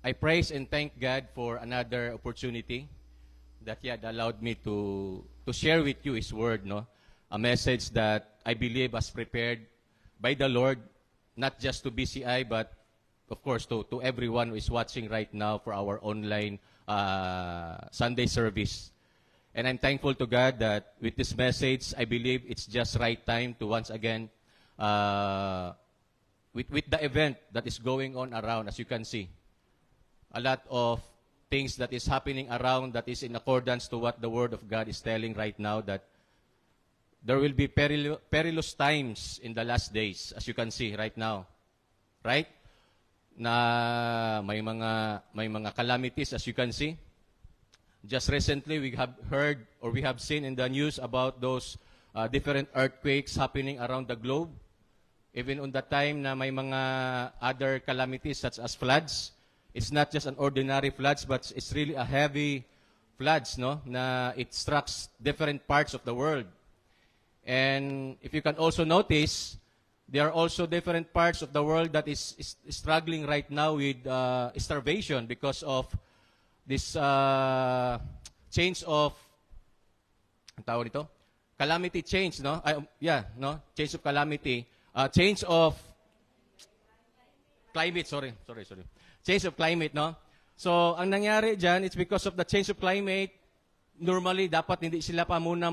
I praise and thank God for another opportunity that He had allowed me to share with you His Word, no? A message that I believe was prepared by the Lord, not just to BCI, but of course to everyone who is watching right now for our online Sunday service. And I'm thankful to God that with this message, I believe it's just right time to once again, with the event that is going on around, as you can see, a lot of things that is happening around that is in accordance to what the Word of God is telling right now, that there will be perilous times in the last days, as you can see right now. Right? Na may mga calamities, as you can see. Just recently, we have heard or we have seen in the news about those different earthquakes happening around the globe. Even on the time na may mga other calamities such as floods. It's not just an ordinary floods, but it's really a heavy floods, no? Na it strikes different parts of the world. And if you can also notice, there are also different parts of the world that is struggling right now with starvation because of this change of, ang tawag nito? Calamity change, no? No? Change of calamity. Change of climate, sorry. Change of climate, no? So, ang nangyari dyan, it's because of the change of climate. Normally, dapat hindi sila pa muna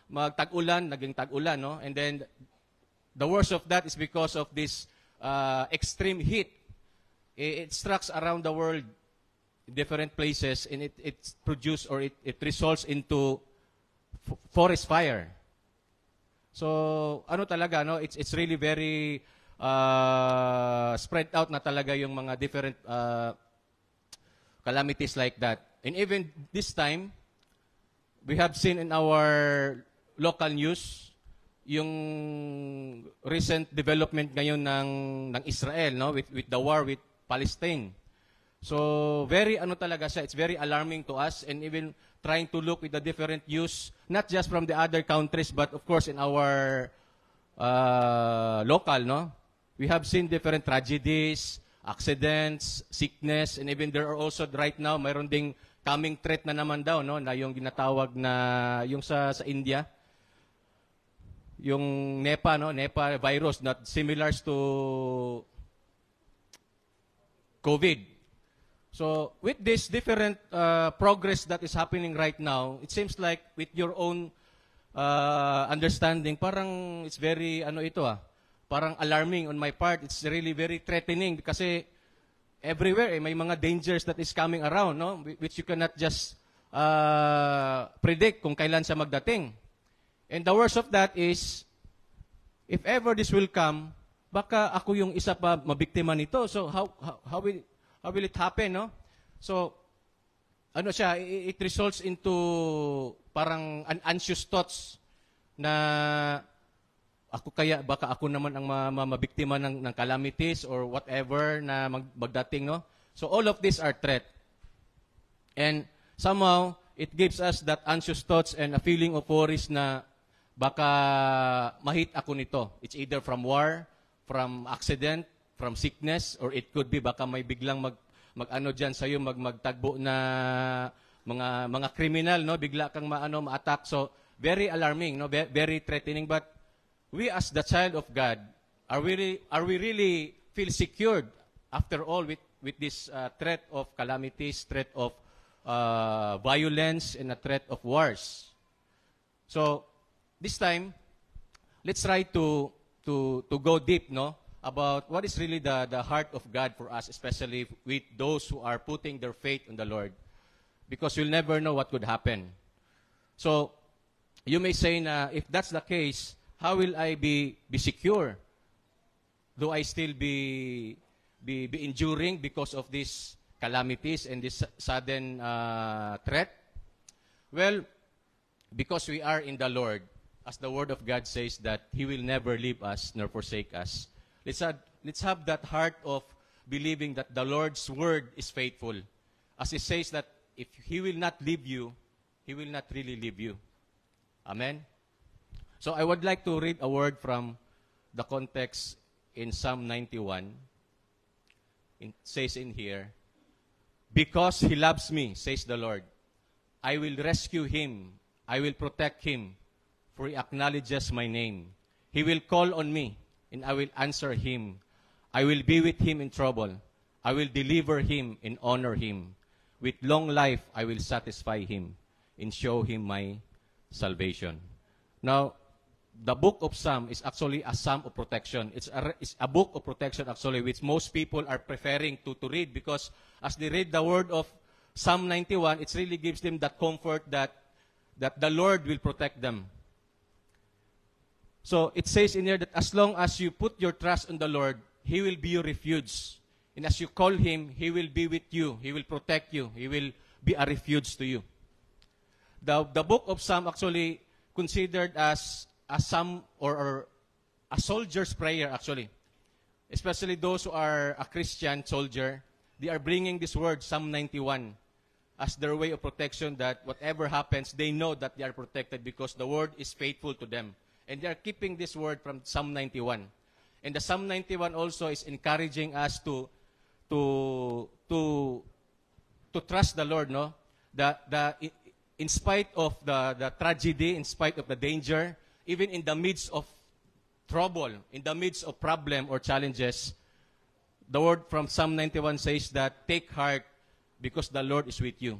magtag-ulan, naging tag-ulan, no? And then, the worst of that is because of this extreme heat. It strikes around the world, different places, and it produces or it results into forest fire. So, ano talaga, no? It's really very spread out na talaga yung mga different calamities like that. And even this time, we have seen in our local news yung recent development ngayon ng Israel, no, with the war with Palestine. So very ano talaga siya, it's very alarming to us, and even trying to look with the different news, not just from the other countries, but of course in our local, no. We have seen different tragedies, accidents, sickness, and even there are also right now, mayroon ding coming threat na naman daw, no, na yung ginatawag na, yung sa India, yung Nipah, no, Nipah virus, not similar to COVID. So, with this different progress that is happening right now, it seems like with your own understanding, parang it's very, parang alarming on my part. It's really very threatening kasi everywhere may mga dangers that is coming around, no? Which you cannot just predict kung kailan siya magdating. And the worst of that is, if ever this will come, baka ako yung isa pa mabiktima nito. So how will it happen, no? So ano siya, it results into parang anxious thoughts na baka ako naman ang mabiktima ng calamities or whatever na magdating, no? So all of these are threat. And somehow, it gives us that anxious thoughts and a feeling of worries na baka mahit ako nito. It's either from war, from accident, from sickness, or it could be baka may biglang mag-ano dyan sa'yo, magtagbo na mga criminal, no? Bigla kang ma-attack. So, very alarming, no? Very threatening. But we as the child of God, are we really feel secured after all with this threat of calamities, threat of violence, and a threat of wars? So this time, let's try to go deep, no, about what is really the heart of God for us, especially with those who are putting their faith in the Lord, because you'll never know what could happen. So you may say na if that's the case, how will I be secure? Do I still be enduring because of these calamities and this sudden threat? Well, because we are in the Lord, as the Word of God says that He will never leave us nor forsake us. Let's have that heart of believing that the Lord's Word is faithful. As He says that if He will not leave you, He will not really leave you. Amen? So I would like to read a word from the context in Psalm 91. It says in here, Because he loves me, says the Lord, I will rescue him. I will protect him, for he acknowledges my name. He will call on me, and I will answer him. I will be with him in trouble. I will deliver him and honor him. With long life, I will satisfy him and show him my salvation. Now, the book of Psalm is actually a psalm of protection. It's a book of protection, actually, which most people are preferring to read, because as they read the word of Psalm 91, it really gives them that comfort that the Lord will protect them. So it says in here that as long as you put your trust in the Lord, He will be your refuge. And as you call Him, He will be with you. He will protect you. He will be a refuge to you. The book of Psalm actually considered as a psalm or a soldier's prayer, actually. Especially those who are a Christian soldier, they are bringing this word, Psalm 91, as their way of protection, that whatever happens, they know that they are protected because the word is faithful to them. And they are keeping this word from Psalm 91. And the Psalm 91 also is encouraging us to trust the Lord, no? In spite of the tragedy, in spite of the danger, even in the midst of trouble, in the midst of problem or challenges, the word from Psalm 91 says that, take heart because the Lord is with you.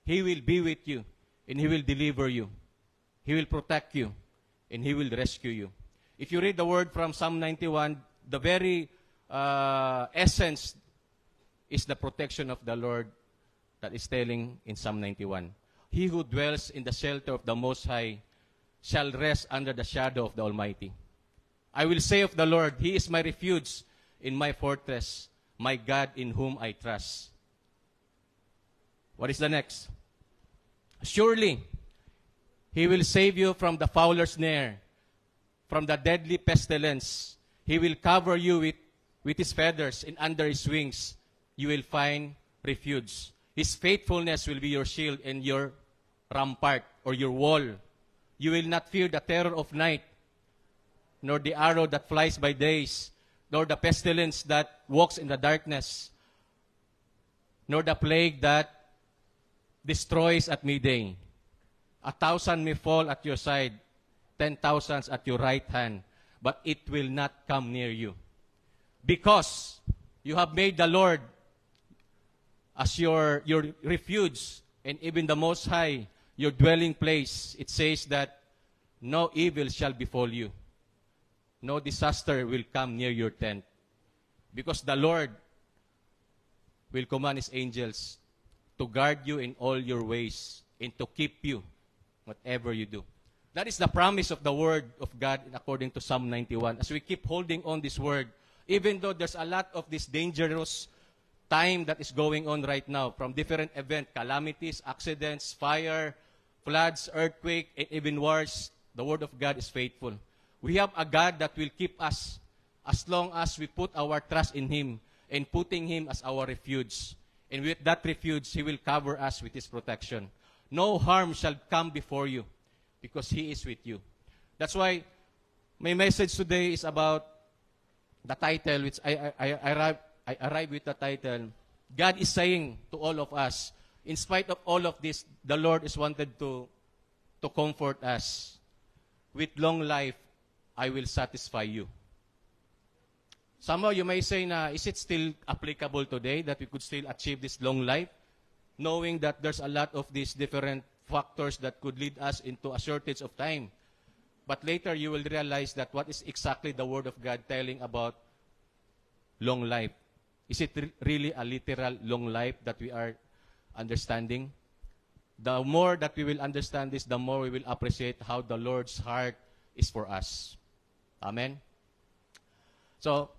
He will be with you, and He will deliver you. He will protect you, and He will rescue you. If you read the word from Psalm 91, the very essence is the protection of the Lord that is telling in Psalm 91. He who dwells in the shelter of the Most High shall rest under the shadow of the Almighty. I will say of the Lord, He is my refuge in my fortress, my God in whom I trust. What is the next? Surely, He will save you from the fowler's snare, from the deadly pestilence. He will cover you with His feathers, and under His wings you will find refuge. His faithfulness will be your shield and your rampart or your wall. You will not fear the terror of night, nor the arrow that flies by days, nor the pestilence that walks in the darkness, nor the plague that destroys at midday. 1,000 may fall at your side, 10,000 at your right hand, but it will not come near you. Because you have made the Lord as your refuge, and even the Most High, your dwelling place. It says that no evil shall befall you. No disaster will come near your tent. Because the Lord will command His angels to guard you in all your ways and to keep you whatever you do. That is the promise of the Word of God according to Psalm 91. As we keep holding on this Word, even though there's a lot of this dangerous time that is going on right now, from different events, calamities, accidents, fire, floods, earthquake, and even wars, the Word of God is faithful. We have a God that will keep us as long as we put our trust in Him and putting Him as our refuge. And with that refuge, He will cover us with His protection. No harm shall come before you because He is with you. That's why my message today is about the title, which I arrive with the title, God is saying to all of us, in spite of all of this, the Lord is wanted to comfort us. With long life, I will satisfy you. Somehow you may say, is it still applicable today that we could still achieve this long life? Knowing that there's a lot of these different factors that could lead us into a shortage of time. But later you will realize that what is exactly the Word of God telling about long life. Is it really a literal long life that we are understanding? The more that we will understand this, the more we will appreciate how the Lord's heart is for us. Amen? So,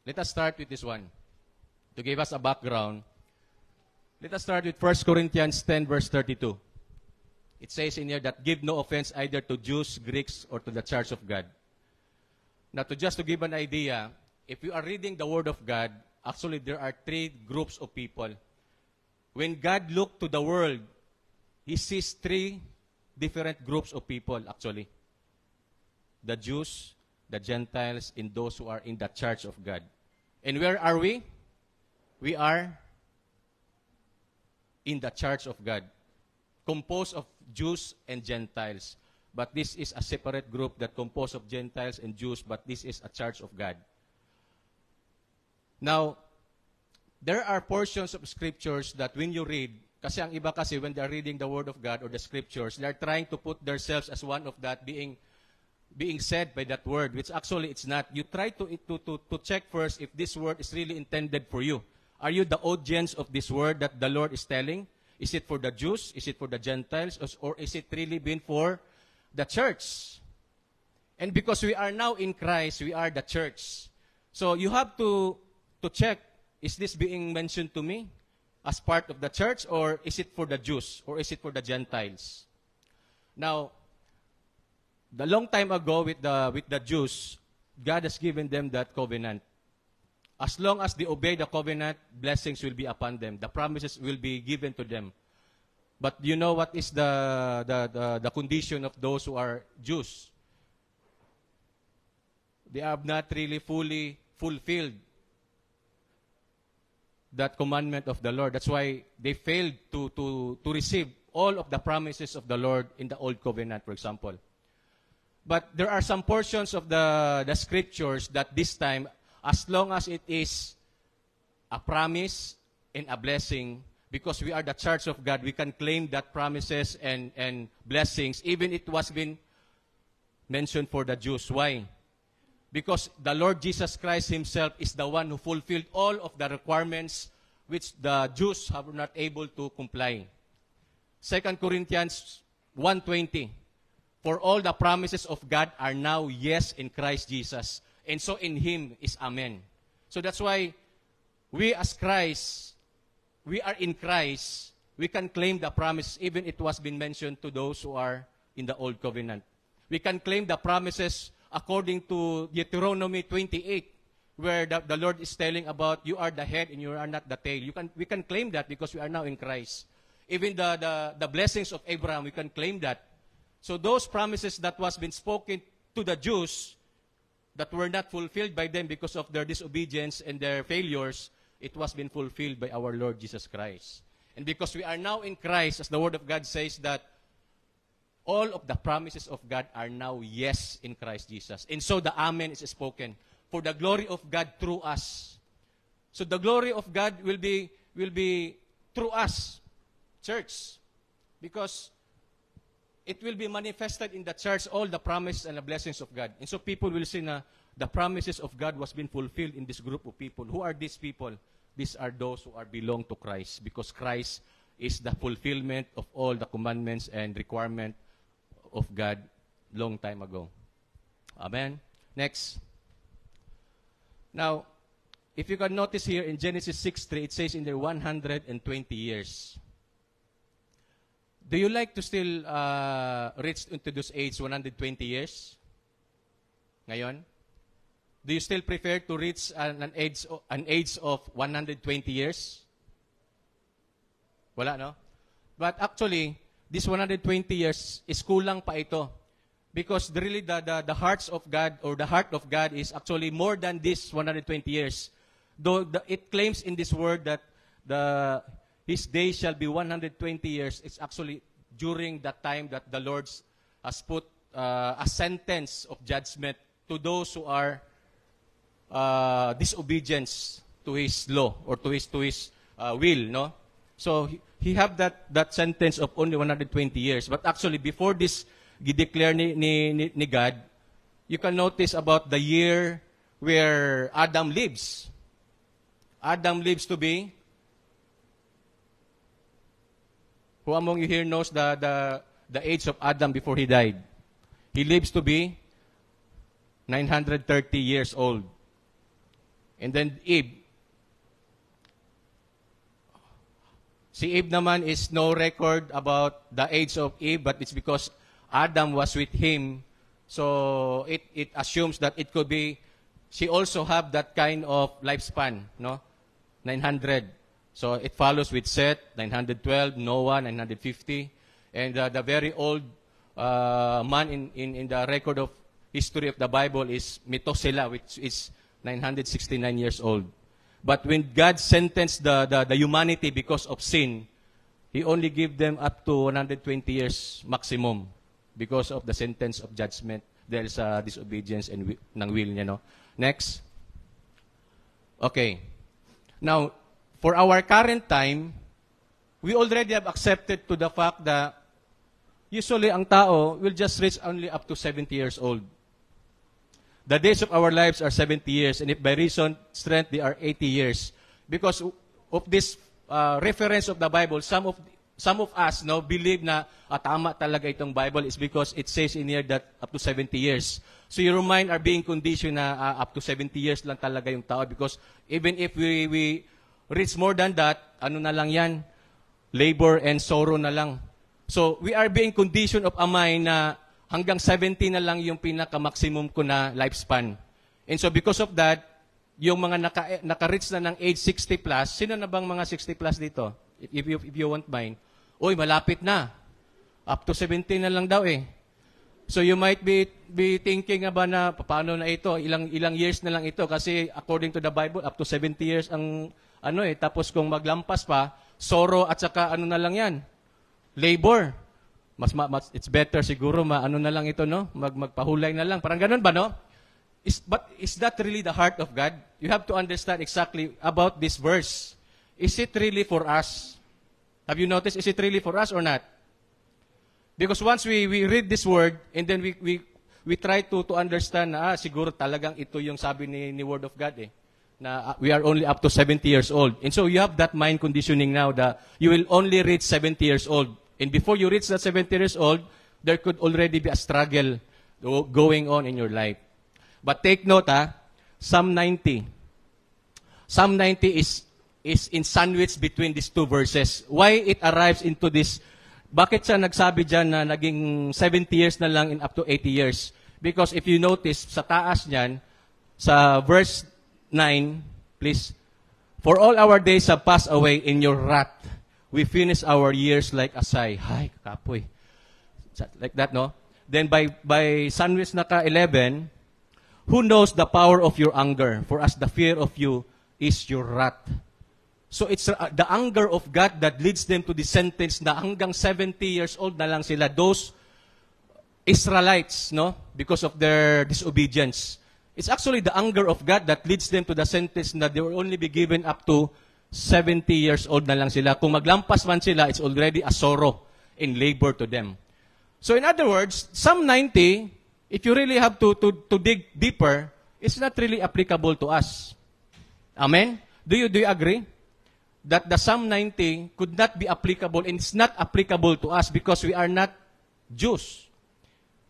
let us start with this one. To give us a background, let us start with 1 Corinthians 10, verse 32. It says in here that give no offense either to Jews, Greeks, or to the church of God. Now, just to give an idea, if you are reading the Word of God, actually there are three groups of people. When God looked to the world, He sees three different groups of people, actually. The Jews, the Gentiles, and those who are in the church of God. And where are we? we are in the church of God, composed of Jews and Gentiles. But this is a separate group that composed of Gentiles and Jews, but this is a church of God. Now, there are portions of scriptures that when you read, kasi ang iba kasi when they are reading the Word of God or the scriptures, they are trying to put themselves as one of that being said by that word, which actually it's not. You try to check first if this word is really intended for you. Are you the audience of this word that the Lord is telling? Is it for the Jews? Is it for the Gentiles? Or is it really been for the church? And because we are now in Christ, we are the church. So you have to check, is this being mentioned to me as part of the church, or is it for the Jews, or is it for the Gentiles? Now, the long time ago with the Jews, God has given them that covenant. As long as they obey the covenant, blessings will be upon them. The promises will be given to them. But you know what is the condition of those who are Jews? They have not really fully fulfilled that commandment of the Lord. That's why they failed to receive all of the promises of the Lord in the Old Covenant, for example. But there are some portions of the scriptures that this time, as long as it is a promise and a blessing, because we are the church of God, we can claim that promises and blessings, even it was been mentioned for the Jews. Why? Because the Lord Jesus Christ Himself is the one who fulfilled all of the requirements which the Jews have not able to comply. 2 Corinthians 1:20, for all the promises of God are now yes in Christ Jesus, and so in Him is amen. So that's why we as Christ, we are in Christ, we can claim the promise even it was been mentioned to those who are in the Old Covenant. We can claim the promises according to Deuteronomy 28, where the Lord is telling about you are the head and you are not the tail. We can claim that because we are now in Christ. Even the blessings of Abraham, we can claim that. So those promises that was been spoken to the Jews that were not fulfilled by them because of their disobedience and their failures, it was been fulfilled by our Lord Jesus Christ. And because we are now in Christ, as the Word of God says that all of the promises of God are now yes in Christ Jesus. And so the amen is spoken for the glory of God through us. So the glory of God will be through us, church, because it will be manifested in the church, all the promises and the blessings of God. And so people will see na the promises of God was being fulfilled in this group of people. Who are these people? These are those who belong to Christ, because Christ is the fulfillment of all the commandments and requirement of God long time ago. Amen. Next. Now, if you can notice here in Genesis 6:3, it says in there 120 years. Do you like to still reach into this age, 120 years? Ngayon? Do you still prefer to reach an age of 120 years? Wala, no? But actually, this 120 years is kulang pa ito. Because really the hearts of God, or the heart of God, is actually more than this 120 years. Though it claims in this word that His days shall be 120 years, it's actually during that time that the Lord has put a sentence of judgment to those who are disobedience to His law or to His will, no? So He have that sentence of only 120 years. But actually, before this i-declare ni God, you can notice about the year where Adam lives. Adam lives to be, who among you here knows the age of Adam before he died? He lives to be 930 years old. And then Eve. Si Eve naman is no record about the age of Eve, but it's because Adam was with him. So it assumes that it could be, she also have that kind of lifespan, no? 900. So it follows with Seth, 912, Noah, 950. And the very old man in the record of history of the Bible is Methuselah, which is 969 years old. But when God sentenced the humanity because of sin, He only gave them up to 120 years maximum because of the sentence of judgment dahil sa disobedience and ng will niya, no? Next. Okay. Now, for our current time, we already have accepted to the fact that usually ang tao will just reach only up to 70 years old. The days of our lives are 70 years, and if by reason, strength, they are 80 years. Because of this reference of the Bible, some of us believe na tama talaga itong Bible is because it says in here that up to 70 years. So your mind are being conditioned na up to 70 years lang talaga yung tao because even if we reach more than that, ano na lang yan? Labor and sorrow na lang. So we are being conditioned of a mind na hanggang 70 na lang yung pinaka-maximum ko na lifespan. And so because of that, yung mga naka-reach na ng age 60 plus, sino na bang mga 60 plus dito? If you won't mind. Uy, malapit na. Up to 70 na lang daw eh. So you might be thinking ba na paano na ito? Ilang years na lang ito kasi according to the Bible, up to 70 years ang tapos kung maglampas pa, sorrow at saka ano na lang yan? Labor. It's better siguro na lang ito, no? Magpahulay na lang. Parang ganun ba, no? But is that really the heart of God? You have to understand exactly about this verse. Is it really for us? Have you noticed, is it really for us or not? Because once we read this word, and then we try to understand na siguro talagang ito yung sabi ni Word of God na we are only up to 70 years old. And so you have that mind conditioning now that you will only reach 70 years old. And before you reach that 70 years old, there could already be a struggle going on in your life. But take note, Psalm 90. Psalm 90 is in sandwich between these two verses. Why it arrives into this? Bakit siya nagsabi dyan na naging 70 years na lang in up to 80 years? Because if you notice, sa taas niyan, sa verse 9, please, for all our days have passed away in your wrath. We finish our years like a sigh. Hay, kapoy. Like that, no? Then by sandwich naka 11, who knows the power of your anger? For as the fear of you is your wrath. So it's the anger of God that leads them to the sentence na hanggang 70 years old na lang sila. Those Israelites, no? Because of their disobedience. It's actually the anger of God that leads them to the sentence na they will only be given up to 70 years old na lang sila. Kung maglampas man sila, it's already a sorrow in labor to them. So in other words, Psalm 90, if you really have to dig deeper, it's not really applicable to us. Amen? Do you agree? That the Psalm 90 could not be applicable, and it's not applicable to us because we are not Jews.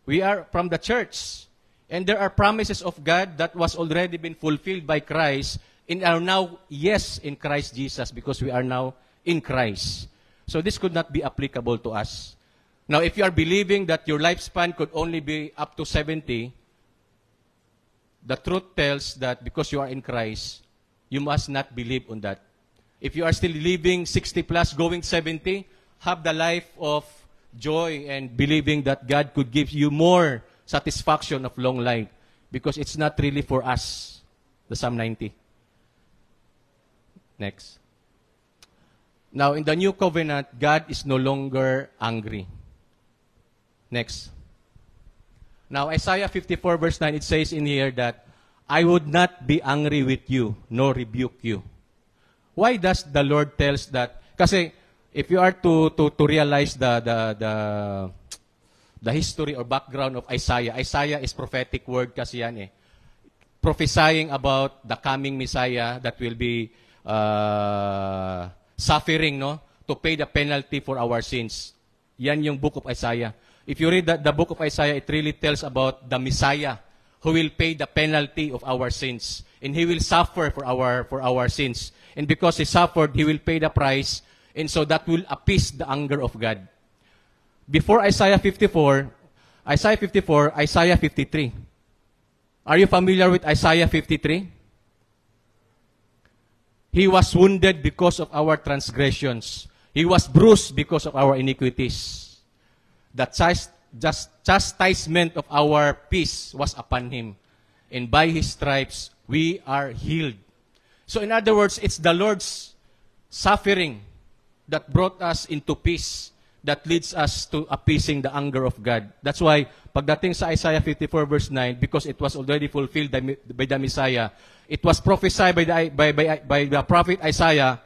We are from the church. And there are promises of God that was already been fulfilled by Christ and are now yes in Christ Jesus because we are now in Christ. So this could not be applicable to us. Now, if you are believing that your lifespan could only be up to 70, the truth tells that because you are in Christ, you must not believe on that. If you are still living 60 plus, going 70, have the life of joy and believing that God could give you more satisfaction of long life because it's not really for us, the Psalm 90. Next. Now, in the new covenant, God is no longer angry. Next. Now, Isaiah 54 verse 9, it says in here that, I would not be angry with you, nor rebuke you. Why does the Lord tells that? Kasi, if you are to realize the history or background of Isaiah, Isaiah is prophetic word kasi yan prophesying about the coming Messiah that will be suffering, no? To pay the penalty for our sins. Yan yung book of Isaiah. If you read the book of Isaiah, it really tells about the Messiah who will pay the penalty of our sins. And He will suffer for our sins. And because He suffered, He will pay the price. And so that will appease the anger of God. Before Isaiah 54, Isaiah 53. Are you familiar with Isaiah 53? He was wounded because of our transgressions. He was bruised because of our iniquities. The chastisement of our peace was upon Him. And by His stripes, we are healed. So in other words, it's the Lord's suffering that brought us into peace, that leads us to appeasing the anger of God. That's why, pagdating sa Isaiah 54 verse 9, because it was already fulfilled by the Messiah, it was prophesied by the prophet Isaiah,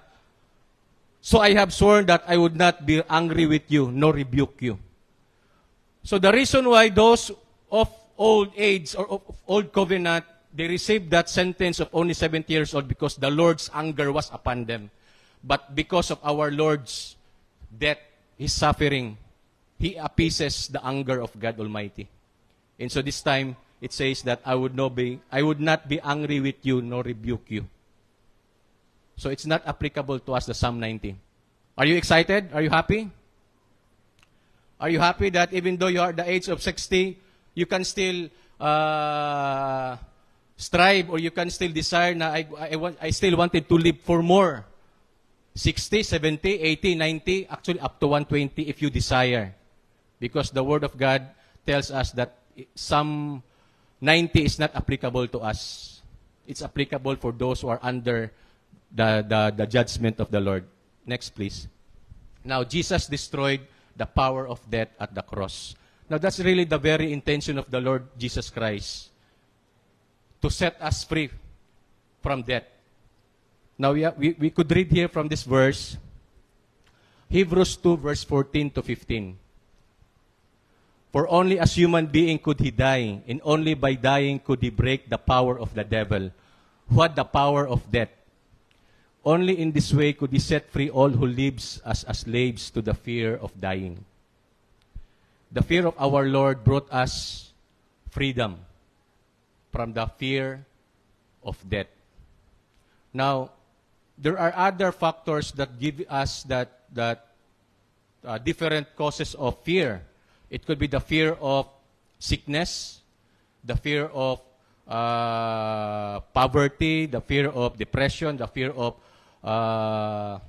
so I have sworn that I would not be angry with you, nor rebuke you. So the reason why those of old age or of old covenant, they received that sentence of only 70 years old because the Lord's anger was upon them. But because of our Lord's death, His suffering, He appeases the anger of God Almighty. And so this time, it says that I would not be angry with you nor rebuke you. So it's not applicable to us, the Psalm 90. Are you excited? Are you happy? Are you happy that even though you are the age of 60, you can still strive, or you can still desire na I still wanted to live for more? 60, 70, 80, 90, actually up to 120 if you desire. Because the Word of God tells us that Psalm 90 is not applicable to us. It's applicable for those who are under the judgment of the Lord. Next, please. Now, Jesus destroyed the power of death at the cross. Now, that's really the very intention of the Lord Jesus Christ, to set us free from death. Now, we could read here from this verse, Hebrews 2, verse 14 to 15. For only as human being could He die, and only by dying could He break the power of the devil, who had the power of death. Only in this way could He set free all who lives as slaves to the fear of dying. The fear of our Lord brought us freedom from the fear of death. Now, there are other factors that give us that different causes of fear. It could be the fear of sickness, the fear of poverty, the fear of depression, the fear of anong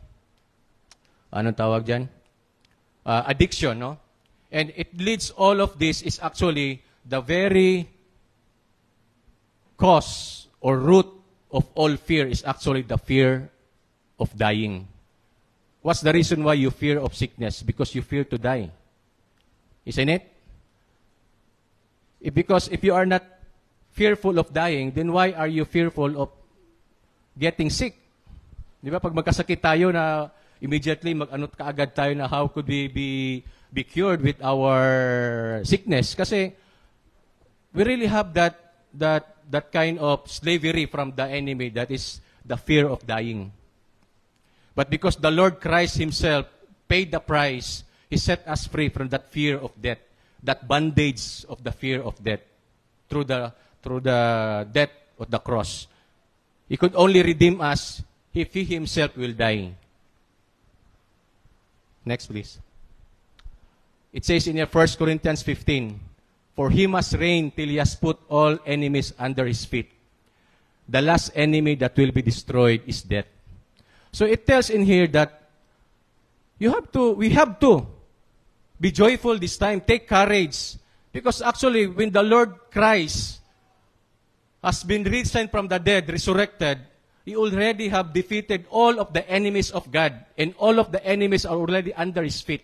tawag dyan? Addiction, no? And it leads, all of this is actually the very cause or root of all fear is actually the fear of dying. What's the reason why you fear of sickness? Because you fear to die. Isn't it? Because if you are not fearful of dying, then why are you fearful of getting sick? Di ba? Pag magkasakit tayo na immediately mag-anot kaagad tayo na how could we be cured with our sickness? Kasi we really have that kind of slavery from the enemy, that is the fear of dying. But because the Lord Christ Himself paid the price, He set us free from that fear of death, that bondage of the fear of death, through the death of the cross. He could only redeem us if He Himself will die. Next, please. It says in 1 Corinthians 15, for He must reign till He has put all enemies under His feet. The last enemy that will be destroyed is death. So it tells in here that we have to be joyful this time. Take courage. Because actually, when the Lord Christ has been risen from the dead, resurrected, He already have defeated all of the enemies of God. And all of the enemies are already under His feet.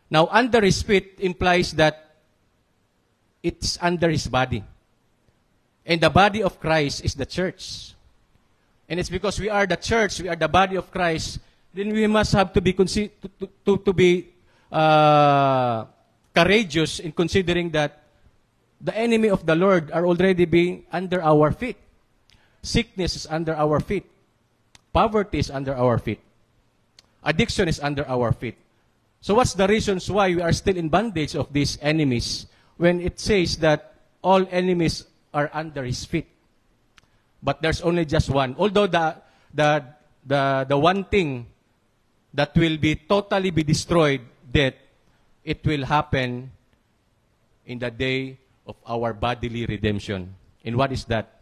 Now, under His feet implies that it's under His body. And the body of Christ is the church. And it's because we are the church, we are the body of Christ, then we must have to be courageous in considering that the enemy of the Lord are already being under our feet. Sickness is under our feet. Poverty is under our feet. Addiction is under our feet. So what's the reasons why we are still in bondage of these enemies when it says that all enemies are under His feet? But there's only just one. Although the one thing that will be totally be destroyed, death, it will happen in the day of our bodily redemption. And what is that?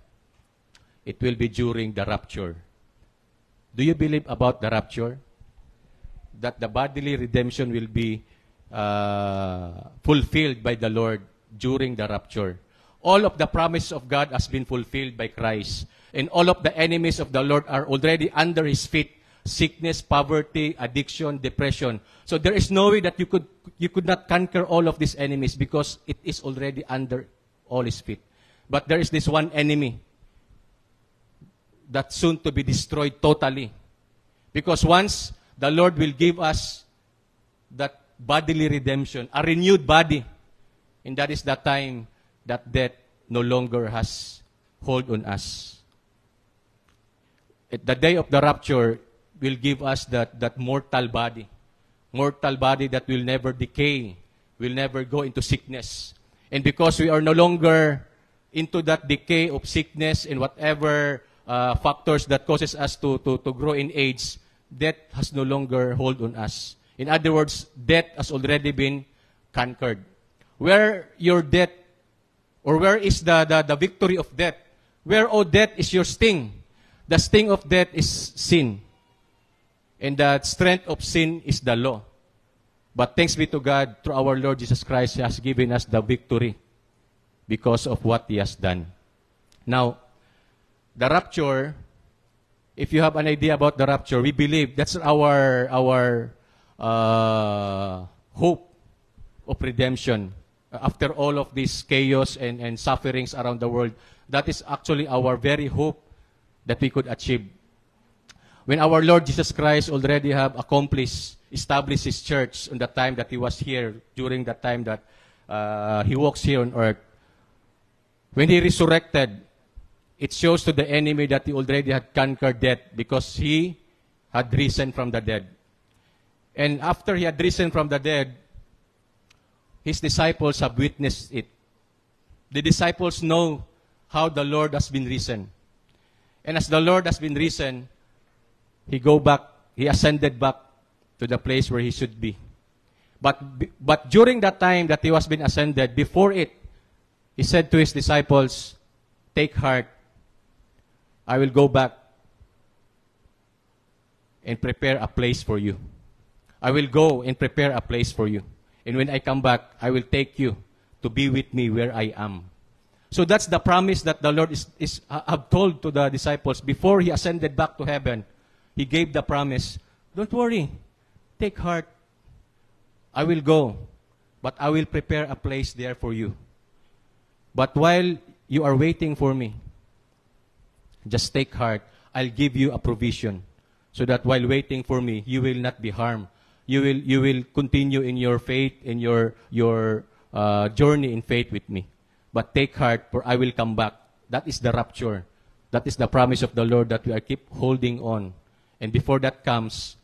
It will be during the rapture. Do you believe about the rapture? That the bodily redemption will be fulfilled by the Lord during the rapture. all of the promise of God has been fulfilled by Christ. And all of the enemies of the Lord are already under His feet. Sickness, poverty, addiction, depression. So there is no way that you could not conquer all of these enemies because it is already under all His feet. But there is this one enemy that's soon to be destroyed totally. Because once the Lord will give us that bodily redemption, a renewed body, and that is the time that death no longer has hold on us. At the day of the rapture will give us that mortal body that will never decay, will never go into sickness. And because we are no longer into that decay of sickness and whatever factors that causes us to grow in age, death has no longer hold on us. In other words, death has already been conquered. Where your death, or where is the victory of death? Where, O death, is your sting? The sting of death is sin. And the strength of sin is the law. But thanks be to God, through our Lord Jesus Christ, He has given us the victory because of what He has done. Now, the rapture, if you have an idea about the rapture, we believe that's our hope of redemption. After all of this chaos and sufferings around the world, that is actually our very hope that we could achieve. When our Lord Jesus Christ already have established His church on the time that He was here, during the time that He walks here on earth, when He resurrected, it shows to the enemy that He already had conquered death because He had risen from the dead. And after He had risen from the dead, His disciples have witnessed it. The disciples know how the Lord has been risen. And as the Lord has been risen, He ascended back to the place where He should be. But during that time that He was been ascended, before it, He said to His disciples, "Take heart, I will go back and prepare a place for you. I will go and prepare a place for you. And when I come back, I will take you to be with me where I am." So that's the promise that the Lord have told to the disciples before He ascended back to heaven. He gave the promise, "Don't worry, take heart. I will go, but I will prepare a place there for you. But while you are waiting for me, just take heart. I'll give you a provision so that while waiting for me, you will not be harmed. You will continue in your faith, in your journey in faith with me. But take heart, for I will come back." That is the rapture. That is the promise of the Lord that we are keep holding on. And before that comes,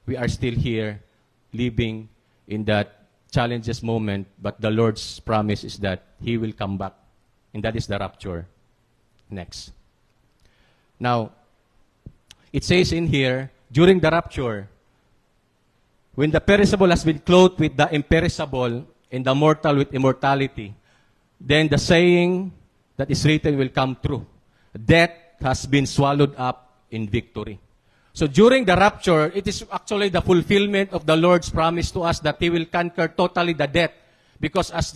we are still here, living in that challenges moment. But the Lord's promise is that He will come back. And that is the rapture. Next. Now, it says in here, during the rapture, when the perishable has been clothed with the imperishable, and the mortal with immortality, then the saying that is written will come true. Death has been swallowed up in victory. So during the rapture, it is actually the fulfillment of the Lord's promise to us that He will conquer totally the death. Because as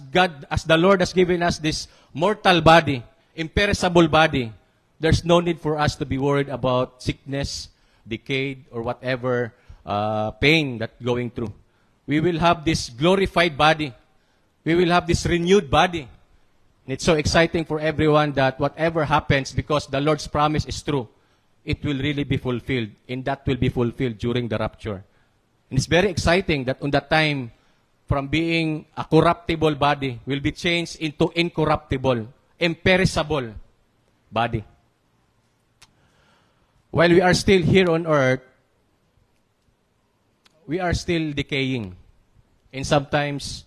the Lord has given us this mortal body, imperishable body, there's no need for us to be worried about sickness, decay, or whatever pain that going through. We will have this glorified body. We will have this renewed body. And it's so exciting for everyone that whatever happens, because the Lord's promise is true, it will really be fulfilled. And that will be fulfilled during the rapture. And it's very exciting that on that time, from being a corruptible body, will be changed into incorruptible, imperishable body. While we are still here on earth, we are still decaying. And sometimes,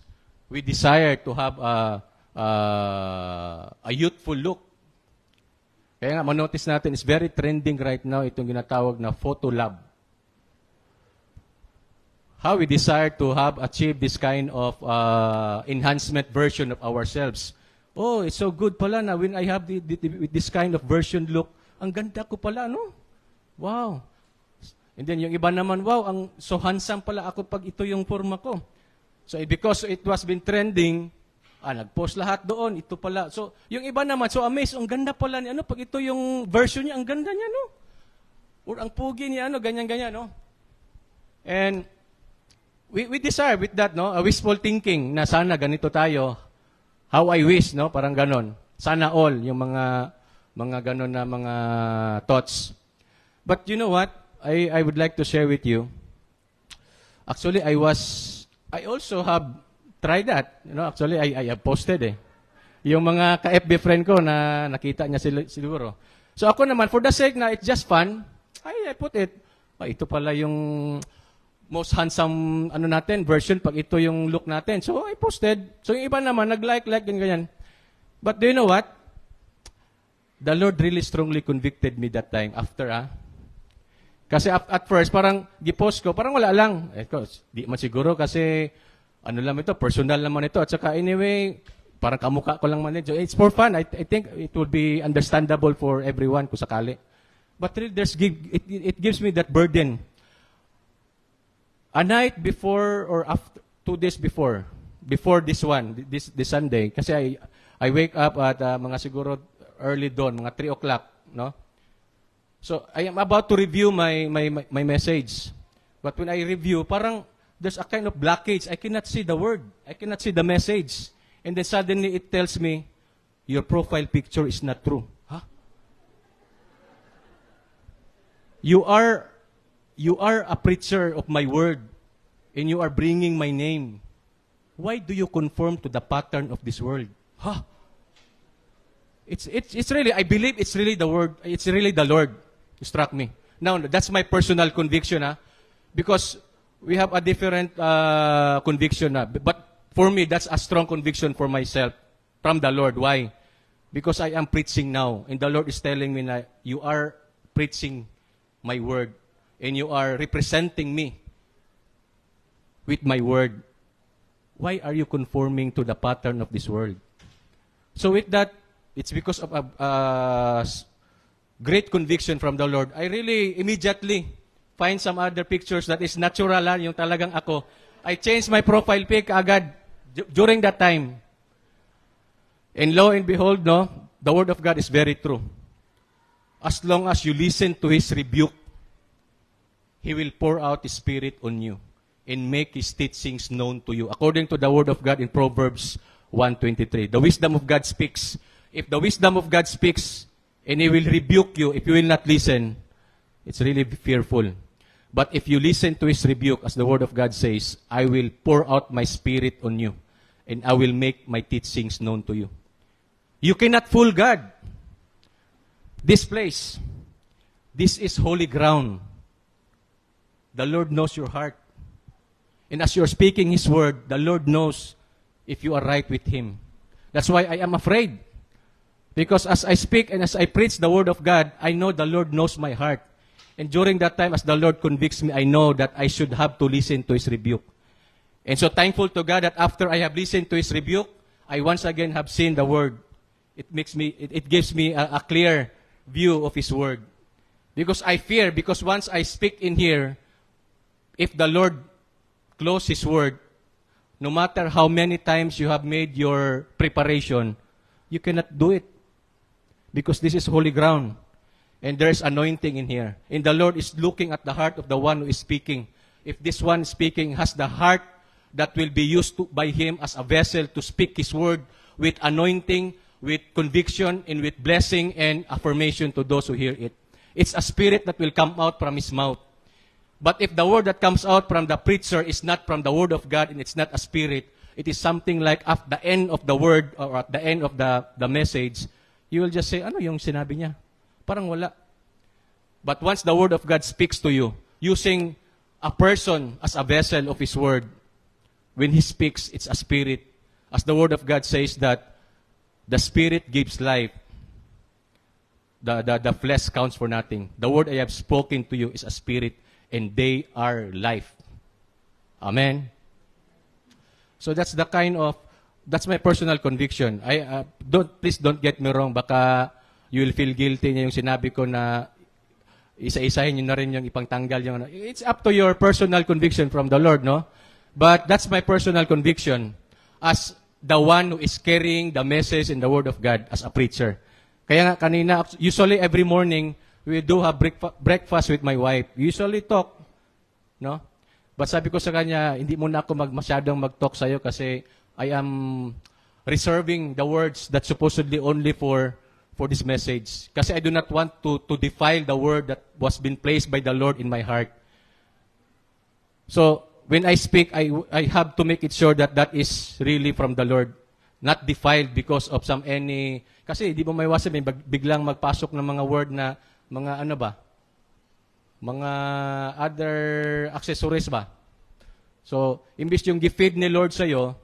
we desire to have a youthful look. Kaya nga, manotice natin, it's very trending right now itong ginatawag na photo lab. How we desire to achieve this kind of enhancement version of ourselves. Oh, it's so good pala na when I have this kind of version look, ang ganda ko pala, no? Wow. And then yung iba naman, wow, ang so handsome pala ako pag ito yung forma ko. So because it was been trending, Nag-post lahat doon, ito pala. So, yung iba naman, so amazed, ang ganda pala ni pag ito yung version niya, ang ganda niya, no? Or ang pugi niya, ganyan-ganyan, no? And we desire with that, no? A wishful thinking na sana ganito tayo. How I wish, no? Parang ganon. Sana all, yung mga ganon na mga thoughts. But you know what? I would like to share with you. Actually, I also have tried that. You know, actually, I have posted yung mga ka-FB friend ko na nakita niya siguro. So ako naman, for the sake na it's just fun, I put it. Ito pala yung most handsome natin, version pag ito yung look natin. So I posted. So yung iba naman, nag-like, ganyan. But do you know what? The Lord really strongly convicted me that time after, Kasi at first, parang gipost ko, parang wala lang. Di man siguro kasi, lang ito, personal naman ito. At saka anyway, parang kamukha ko lang man ito. It's for fun. I think it would be understandable for everyone kung sakali. But really, it gives me that burden. A night before or after, 2 days before this one, this Sunday, kasi I wake up at mga siguro early dawn, mga 3 o'clock, no? So, I am about to review my message. But when I review, parang there's a kind of blockage. I cannot see the word. I cannot see the message. And then suddenly it tells me, your profile picture is not true. Huh? You are a preacher of my word, and you are bringing my name. Why do you conform to the pattern of this world? Huh? It's really, I believe it's really the word, it's really the Lord who struck me. Now, that's my personal conviction, because we have a different conviction. But for me, that's a strong conviction for myself from the Lord. Why? Because I am preaching now, and the Lord is telling me that you are preaching my word, and you are representing me with my word. Why are you conforming to the pattern of this world? So with that, it's because of a great conviction from the Lord. I really immediately find some other pictures that is natural, yung talagang ako. I changed my profile pic agad during that time. And lo and behold, no, the word of God is very true. As long as you listen to His rebuke, He will pour out His Spirit on you and make His teachings known to you. According to the word of God in Proverbs 1:23. The wisdom of God speaks. If the wisdom of God speaks and He will rebuke you if you will not listen, it's really fearful. But if you listen to His rebuke, as the word of God says, I will pour out my Spirit on you and I will make my teachings known to you. You cannot fool God. This place, this is holy ground. The Lord knows your heart. And as you're speaking His word, the Lord knows if you are right with Him. That's why I am afraid. Because as I speak and as I preach the word of God, I know the Lord knows my heart. And during that time, as the Lord convicts me, I know that I should have to listen to His rebuke. And so thankful to God that after I have listened to His rebuke, I once again have seen the word. It gives me a clear view of His word. Because I fear, because once I speak in here, if the Lord close His word, no matter how many times you have made your preparation, you cannot do it. Because this is holy ground. And there is anointing in here. And the Lord is looking at the heart of the one who is speaking. If this one speaking has the heart that will be used by Him as a vessel to speak His word with anointing, with conviction, and with blessing and affirmation to those who hear it. It's a spirit that will come out from His mouth. But if the word that comes out from the preacher is not from the word of God and it's not a spirit, it is something like at the end of the word or at the end of the message, you will just say, ano yung sinabi niya? Parang wala. But once the word of God speaks to you, using a person as a vessel of His word, when He speaks, it's a spirit. As the word of God says that the spirit gives life. The flesh counts for nothing. The word I have spoken to you is a spirit, and they are life. Amen? So that's my personal conviction. Please don't get me wrong. Baka you will feel guilty niya yung sinabi ko na isa-isahin nyo na rin yung ipangtanggal yung. It's up to your personal conviction from the Lord, no? But that's my personal conviction. As the one who is carrying the message and the word of God as a preacher. Kaya nga kanina, usually every morning, we do have breakfast with my wife. We usually talk, no? But sabi ko sa kanya, hindi muna ako masyadong mag-talk sa'yo kasi I am reserving the words that supposedly only for this message. Kasi I do not want to defile the word that was been placed by the Lord in my heart. So, when I speak, I have to make it sure that that is really from the Lord. Not defiled because of kasi di ba may iwasan, may biglang magpasok ng mga word na, mga ano ba? Mga other accessories ba? So, imbis yung gi-feed ni Lord sa'yo,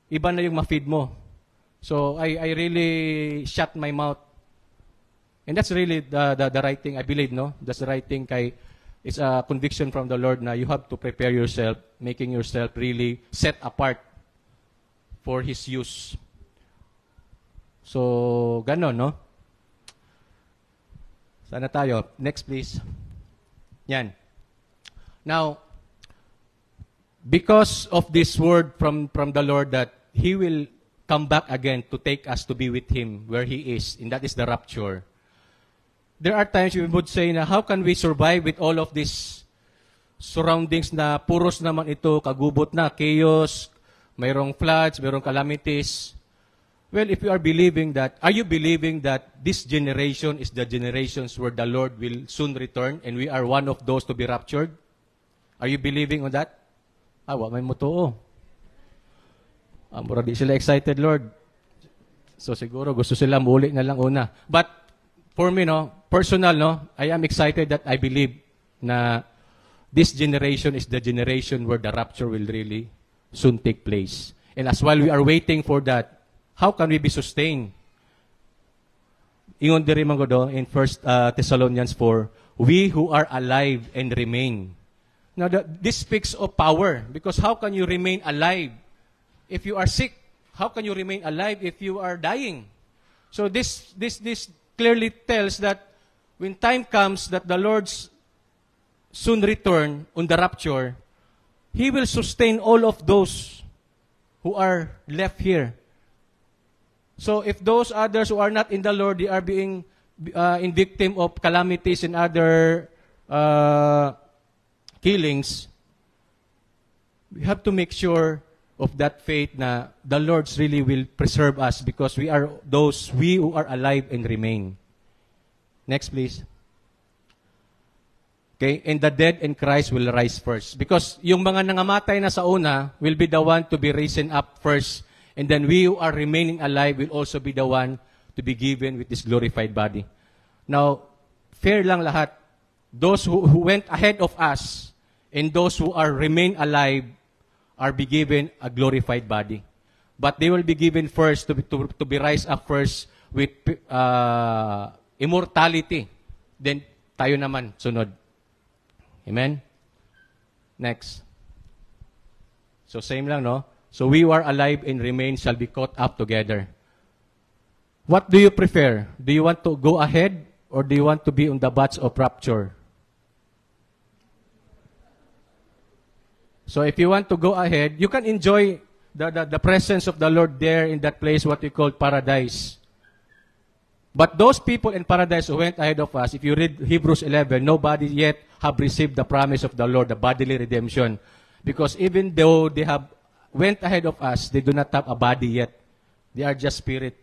iba na yung ma-feed mo. So, I really shut my mouth. And that's really the right thing, I believe, no? That's the right thing it's a conviction from the Lord na you have to prepare yourself, making yourself really set apart for His use. So, ganon, no? Sana tayo. Next, please. Yan. Now, because of this word from the Lord that He will come back again to take us to be with Him where He is, and that is the rapture. There are times we would say na how can we survive with all of these surroundings na puros naman ito, kagubot na, chaos, mayroong floods, mayroong calamities. Well, if you are believing that, are you believing that this generation is the generations where the Lord will soon return and we are one of those to be raptured? Are you believing on that? May mutuo. Mura di sila excited, Lord. So siguro gusto sila muli na lang una. But for me, no, personal, no, I am excited that I believe na this generation is the generation where the rapture will really soon take place. And as while we are waiting for that, how can we be sustained? Ingon diri man do in 1 Thessalonians 4, we who are alive and remain. Now, this speaks of power because how can you remain alive if you are sick? How can you remain alive if you are dying? So this clearly tells that when time comes that the Lord's soon return on the rapture, He will sustain all of those who are left here. So if those others who are not in the Lord, they are being in victim of calamities and other killings, we have to make sure of that faith na the Lord's really will preserve us because we who are alive and remain. Next, please. Okay, and the dead in Christ will rise first. Because yung mga nangamatay na sa una will be the one to be risen up first. And then we who are remaining alive will also be the one to be given with this glorified body. Now, fair lang lahat. Those who went ahead of us and those who are remain alive are be given a glorified body. But they will be given first to be raised up first with immortality. Then tayo naman sunod. Amen? Next. So same lang, no? So we who are alive and remain shall be caught up together. What do you prefer? Do you want to go ahead or do you want to be on the batch of rapture? So if you want to go ahead, you can enjoy the presence of the Lord there in that place, what we call paradise. But those people in paradise who went ahead of us, if you read Hebrews 11, nobody yet have received the promise of the Lord, the bodily redemption. Because even though they have went ahead of us, they do not have a body yet. They are just spirit.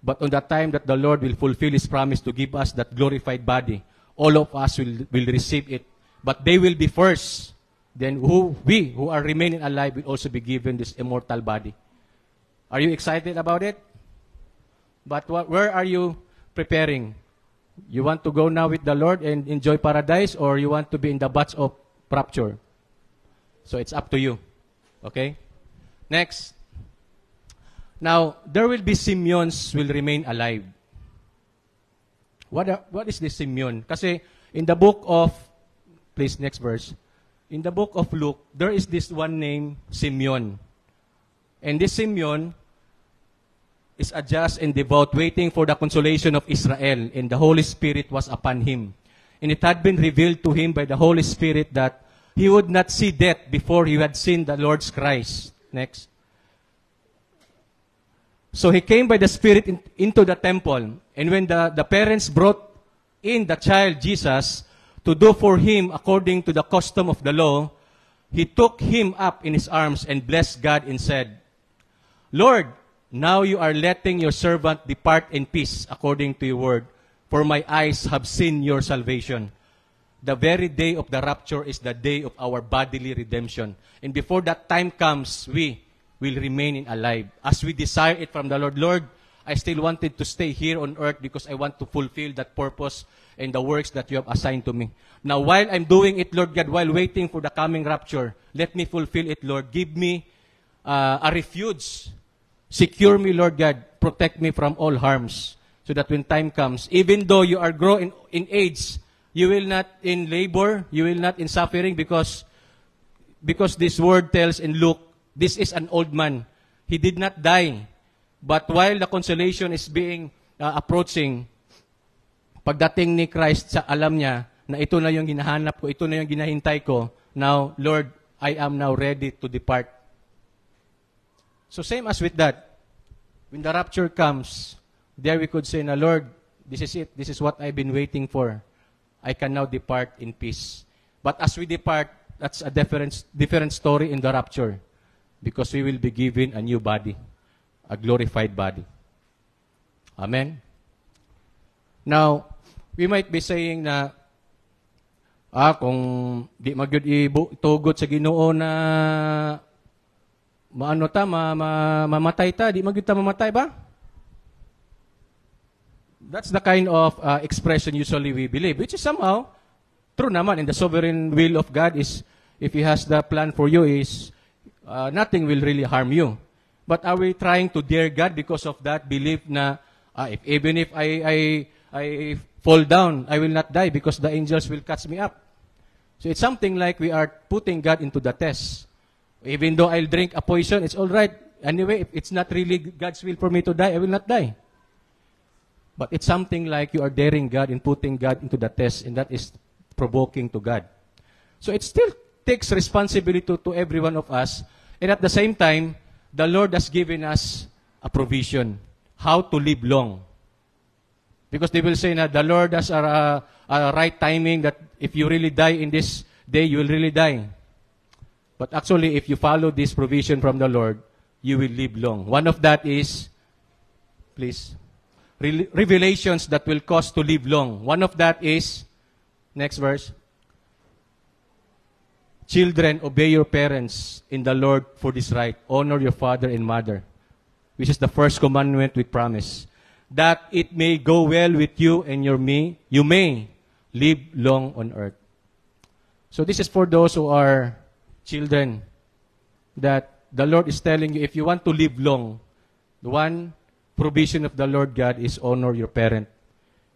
But on the time that the Lord will fulfill His promise to give us that glorified body, all of us will receive it. But they will be first. Then we who are remaining alive will also be given this immortal body. Are you excited about it? But where are you preparing? You want to go now with the Lord and enjoy paradise, or you want to be in the batch of rapture? So it's up to you. Okay? Next. Now, there will be Simeons will remain alive. What is this Simeon? Kasi in the book of, please, next verse. In the book of Luke, there is this one name, Simeon. And this Simeon is a just and devout, waiting for the consolation of Israel, and the Holy Spirit was upon him. And it had been revealed to him by the Holy Spirit that he would not see death before he had seen the Lord's Christ. Next. So he came by the Spirit into the temple. And when the parents brought in the child Jesus to do for him according to the custom of the law, he took him up in his arms and blessed God and said, Lord, now you are letting your servant depart in peace according to your word, for my eyes have seen your salvation. The very day of the rapture is the day of our bodily redemption. And before that time comes, we will remain alive. As we desire it from the Lord, Lord, I still wanted to stay here on earth because I want to fulfill that purpose and the works that you have assigned to me. Now, while I'm doing it, Lord God, while waiting for the coming rapture, let me fulfill it, Lord. Give me a refuge. Secure me, Lord God. Protect me from all harms, so that when time comes, even though you are growing in age, you will not in labor, you will not in suffering, because this word tells in Luke, this is an old man. He did not die. But while the consolation is being approaching, pagdating ni Christ, sa alam niya na ito na yung hinahanap ko, ito na yung ginahintay ko. Now, Lord, I am now ready to depart. So same as with that, when the rapture comes, there we could say na, Lord, this is it. This is what I've been waiting for. I can now depart in peace. But as we depart, that's a different story in the rapture, because we will be given a new body, a glorified body. Amen? Now, we might be saying na, kung di magyud itugot sa Ginoo na mamatay ta, di magyud ta mamatay ba? That's the kind of expression usually we believe, which is somehow true naman. And the sovereign will of God is, if He has the plan for you, is nothing will really harm you. But are we trying to dare God because of that belief na even if I fall down, I will not die because the angels will catch me up? So it's something like we are putting God into the test. Even though I'll drink a poison, it's all right. Anyway, if it's not really God's will for me to die, I will not die. But it's something like you are daring God and putting God into the test, and that is provoking to God. So it still takes responsibility to every one of us. And at the same time, the Lord has given us a provision, how to live long. Because they will say na the Lord has a right timing that if you really die in this day, you will really die. But actually, if you follow this provision from the Lord, you will live long. One of that is, please, revelations that will cause to live long. One of that is, next verse, children, obey your parents in the Lord for this right. Honor your father and mother, which is the first commandment with promise, that it may go well with you and you may live long on earth. So this is for those who are children, that the Lord is telling you, if you want to live long, the one provision of the Lord God is honor your parent.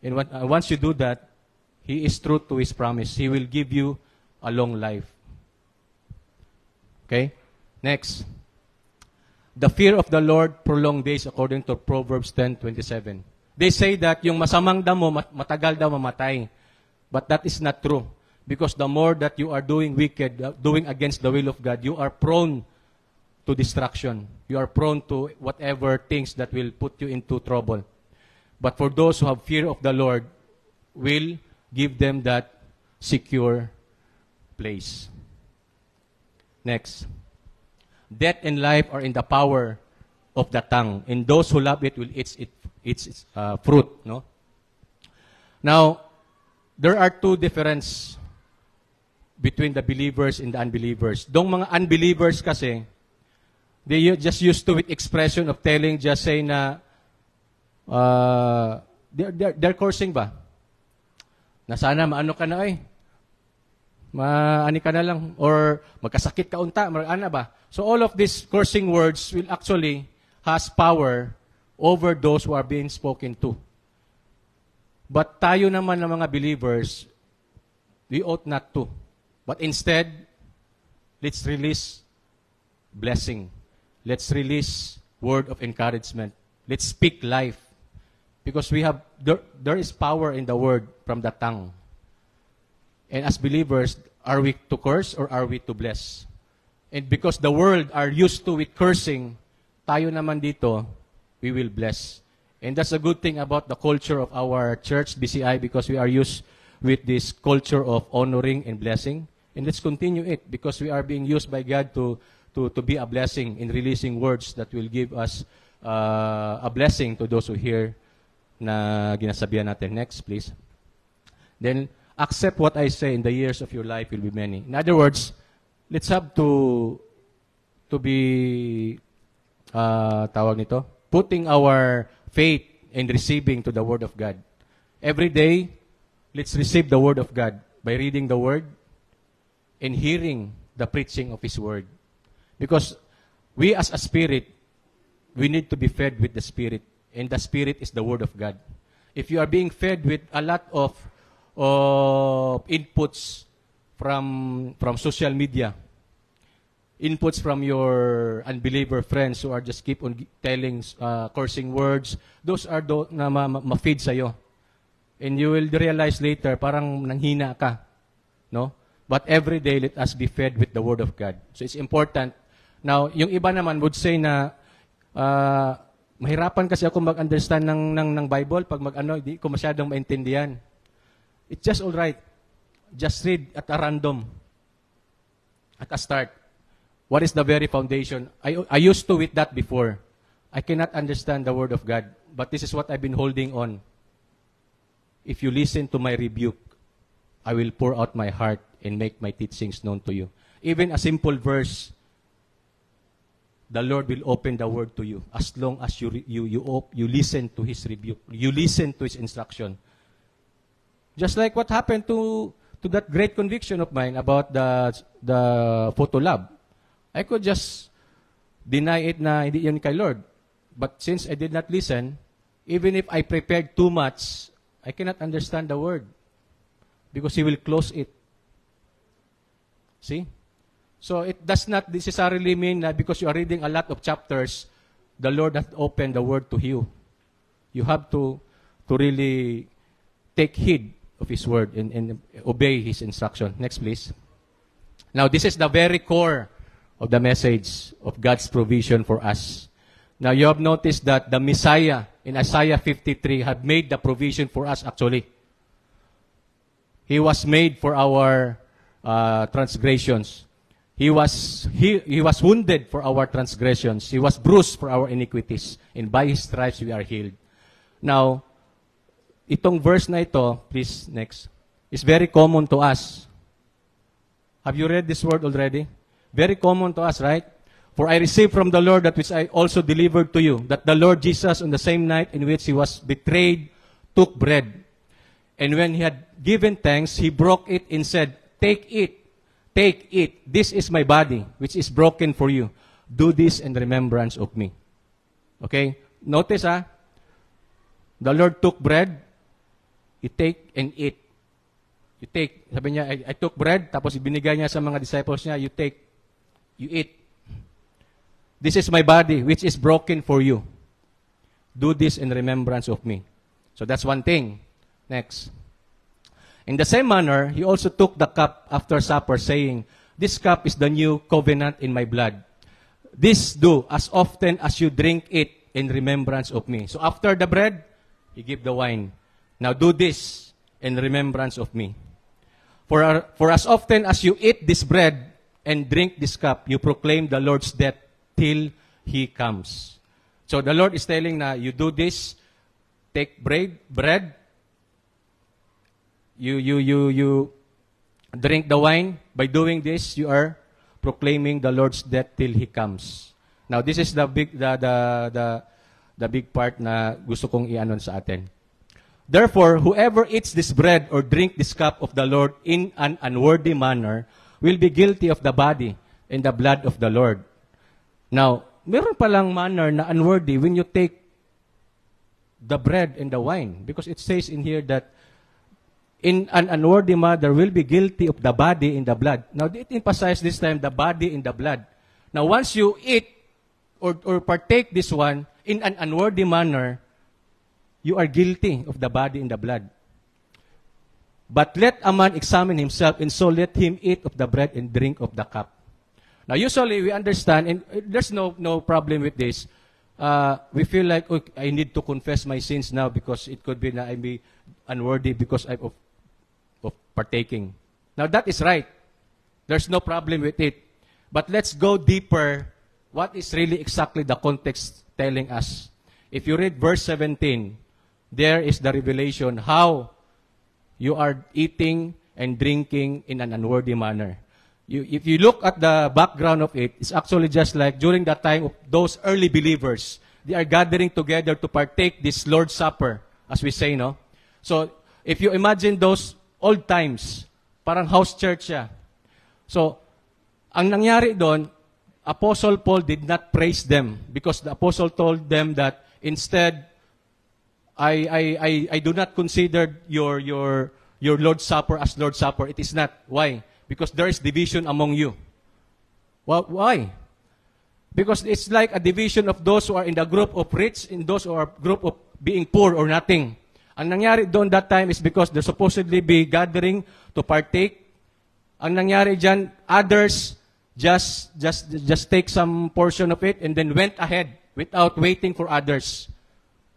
And once you do that, He is true to His promise. He will give you a long life. Okay? Next. The fear of the Lord prolong days according to Proverbs 10:27. They say that yung masamang damo, matagal daw mamatay. But that is not true. Because the more that you are doing wicked, doing against the will of God, you are prone to destruction. You are prone to whatever things that will put you into trouble. But for those who have fear of the Lord, will give them that secure place. Next. Death and life are in the power of the tongue, and those who love it will eat its fruit. No? Now, there are two differences between the believers and the unbelievers. Dong mga unbelievers kasi, they just used to with expression of telling, just say na, they're cursing ba? Na sana maano ka na maani ka na lang, or magkasakit ka unta, ano ba? So all of these cursing words will actually has power over those who are being spoken to. But tayo naman ng mga believers, we ought not to. But instead, let's release blessing. Let's release word of encouragement. Let's speak life. Because there is power in the word from the tongue. And as believers, are we to curse or are we to bless? And because the world are used to with cursing, tayo naman dito, we will bless. And that's a good thing about the culture of our church, BCI, because we are used with this culture of honoring and blessing. And let's continue it because we are being used by God to be a blessing in releasing words that will give us a blessing to those who hear na ginasabihan natin. Next, please. Then, accept what I say in the years of your life will be many. In other words, let's have to be, tawag nito, putting our faith in receiving to the Word of God. Every day, let's receive the Word of God by reading the Word and hearing the preaching of His Word. Because we as a spirit, we need to be fed with the Spirit. And the Spirit is the Word of God. If you are being fed with a lot of inputs from social media, inputs from your unbeliever friends who are just keep on telling cursing words, those are na ma-feed sa'yo. And you will realize later, parang nanghina ka. No? But every day, let us be fed with the Word of God. So it's important. Now, yung iba naman would say na, mahirapan kasi ako mag-understand ng Bible pag hindi ko masyadong maintindihan. It's just all right. Just read at a random. At a start. What is the very foundation? I used to with that before. I cannot understand the Word of God. But this is what I've been holding on. If you listen to my rebuke, I will pour out my heart and make my teachings known to you. Even a simple verse, the Lord will open the Word to you as long as you listen to His rebuke. You listen to His instruction. Just like what happened to that great conviction of mine about the photo lab. I could just deny it na hindi yan kay Lord. But since I did not listen, even if I prepared too much, I cannot understand the Word. Because He will close it. See? So it does not necessarily mean that because you are reading a lot of chapters, the Lord has opened the Word to you. You have to really take heed of His Word and obey His instruction. Next, please. Now, this is the very core of the message of God's provision for us. Now, you have noticed that the Messiah in Isaiah 53 had made the provision for us actually. He was made for our transgressions. He was wounded for our transgressions. He was bruised for our iniquities. And by His stripes we are healed. Now, itong verse na ito, please, next, is very common to us. Have you read this word already? Very common to us, right? For I received from the Lord that which I also delivered to you, that the Lord Jesus on the same night in which He was betrayed, took bread. And when He had given thanks, He broke it and said, Take it. This is my body, which is broken for you. Do this in remembrance of me. Okay? Notice, the Lord took bread, you take and eat. You take, sabi niya, I took bread, tapos ibinigay niya sa mga disciples niya, you take, you eat. This is my body, which is broken for you. Do this in remembrance of me. So that's one thing. Next. In the same manner, He also took the cup after supper, saying, This cup is the new covenant in my blood. This do as often as you drink it in remembrance of me. So after the bread, He gave the wine. Now do this in remembrance of me. For as often as you eat this bread and drink this cup, you proclaim the Lord's death till He comes. So the Lord is telling na you do this, take bread, you drink the wine. By doing this, you are proclaiming the Lord's death till He comes. Now this is the big part na gusto kong i-anon sa atin. Therefore, whoever eats this bread or drink this cup of the Lord in an unworthy manner will be guilty of the body and the blood of the Lord. Now, meron palang manner na unworthy when you take the bread and the wine. Because it says in here that in an unworthy manner will be guilty of the body and the blood. Now, it emphasizes this time the body and the blood. Now, once you eat or partake this one in an unworthy manner, you are guilty of the body and the blood. But let a man examine himself, and so let him eat of the bread and drink of the cup. Now, usually we understand, and there's no problem with this. we feel like, oh, I need to confess my sins now because it could be that I be unworthy because of partaking. Now that is right. There's no problem with it. But let's go deeper. What is really exactly the context telling us? If you read verse 17, there is the revelation how you are eating and drinking in an unworthy manner. If you look at the background of it, it's actually just like during that time of those early believers, they are gathering together to partake this Lord's Supper, as we say, no? So, if you imagine those old times, parang house church siya. So, ang nangyari doon, Apostle Paul did not praise them because the apostle told them that instead, I do not consider your Lord's Supper as Lord's Supper. It is not. Why? Because there is division among you. Well, why? Because it's like a division of those who are in the group of rich and those who are group of being poor or nothing. Ang nangyari doon that time is because they're supposedly be gathering to partake. Ang nangyari dyan, others just take some portion of it and then went ahead without waiting for others.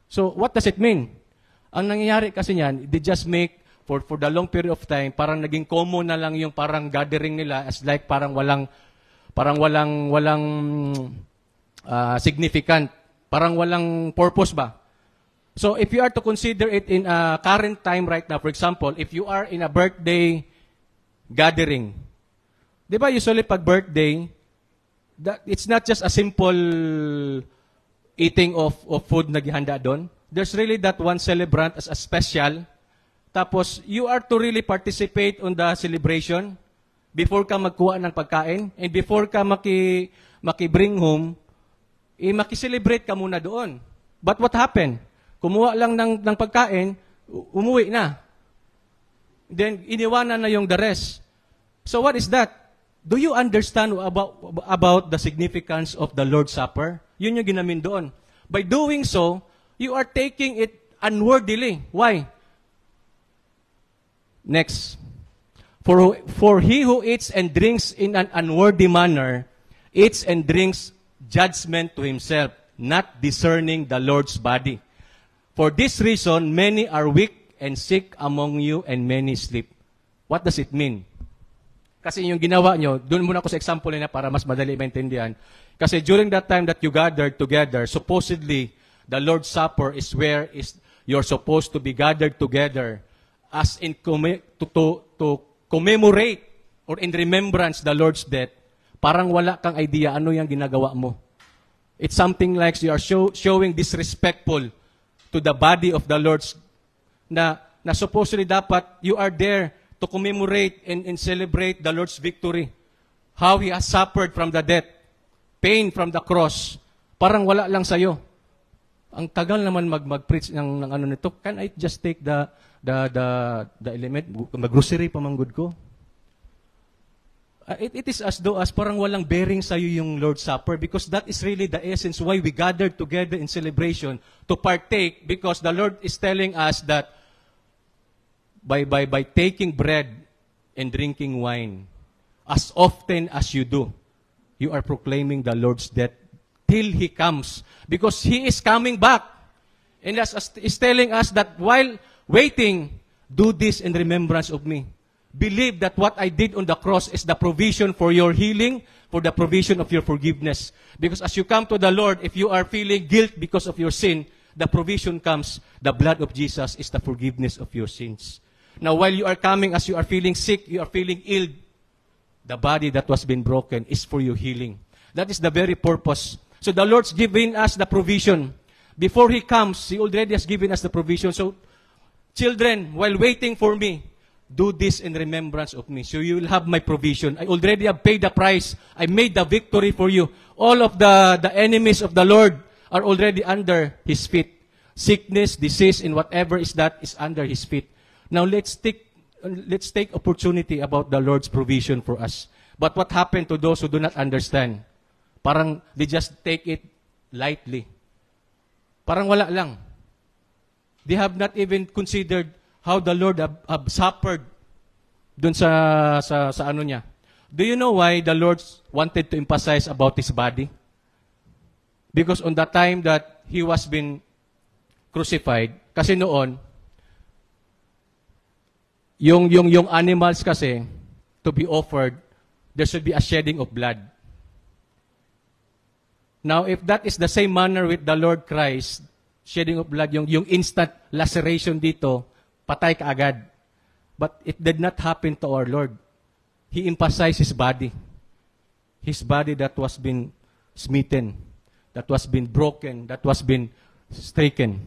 So, what does it mean? Ang nangyayari kasi niyan, they just make, for the long period of time, parang naging common na lang yung parang gathering nila as like parang walang significant. Parang walang purpose ba? So, if you are to consider it in a current time right now, for example, if you are in a birthday gathering, di ba usually pag birthday, it's not just a simple eating of food na gihanda doon. There's really that one celebrant as a special. Tapos, you are to really participate on the celebration before ka magkuha ng pagkain and before ka maki-bring home, maki-celebrate ka muna doon. But what happened? Kumuha lang ng pagkain, umuwi na. Then, iniwanan na yung the rest. So, what is that? Do you understand about the significance of the Lord's Supper? Yun yung ginamin doon. By doing so, you are taking it unworthily. Why? Next. For he who eats and drinks in an unworthy manner, eats and drinks judgment to himself, not discerning the Lord's body. For this reason, many are weak and sick among you, and many sleep. What does it mean? Kasi yung ginawa nyo, doon muna ako sa example nila para mas madali maintindihan. Kasi during that time that you gathered together, supposedly, the Lord's Supper is where you're supposed to be gathered together as in to commemorate or in remembrance the Lord's death. Parang wala kang idea ano yung ginagawa mo. It's something like you are showing disrespectful to the body of the Lord's na supposedly dapat you are there to commemorate and celebrate the Lord's victory. How He has suffered from the death, pain from the cross. Parang wala lang sa'yo. Ang tagal naman mag-preach ng ano nito. Can I just take the element, mag-grocery pamanggod ko? It is as though as parang walang bearing sa'yo yung Lord's Supper because that is really the essence why we gathered together in celebration to partake because the Lord is telling us that by taking bread and drinking wine, as often as you do, you are proclaiming the Lord's death till He comes. Because He is coming back. And as is telling us that while waiting, do this in remembrance of me. Believe that what I did on the cross is the provision for your healing, for the provision of your forgiveness. Because as you come to the Lord, if you are feeling guilt because of your sin, the provision comes. The blood of Jesus is the forgiveness of your sins. Now, while you are coming, as you are feeling sick, you are feeling ill, the body that was been broken is for your healing. That is the very purpose. So the Lord's given us the provision. Before He comes, He already has given us the provision. So, children, while waiting for me, do this in remembrance of me. So you will have my provision. I already have paid the price. I made the victory for you. All of the enemies of the Lord are already under His feet. Sickness, disease, and whatever is that is under His feet. Now let's take opportunity about the Lord's provision for us. But what happened to those who do not understand? Parang they just take it lightly. Parang wala lang. They have not even considered how the Lord have suffered dun sa ano niya. Do you know why the Lord wanted to emphasize about His body? Because on the time that He was been crucified, kasi noon, yung animals kasi, to be offered, there should be a shedding of blood. Now, if that is the same manner with the Lord Christ, shedding of blood, yung instant laceration dito, patay ka agad. But it did not happen to our Lord. He emphasized His body. His body that was been smitten, that was been broken, that was been stricken.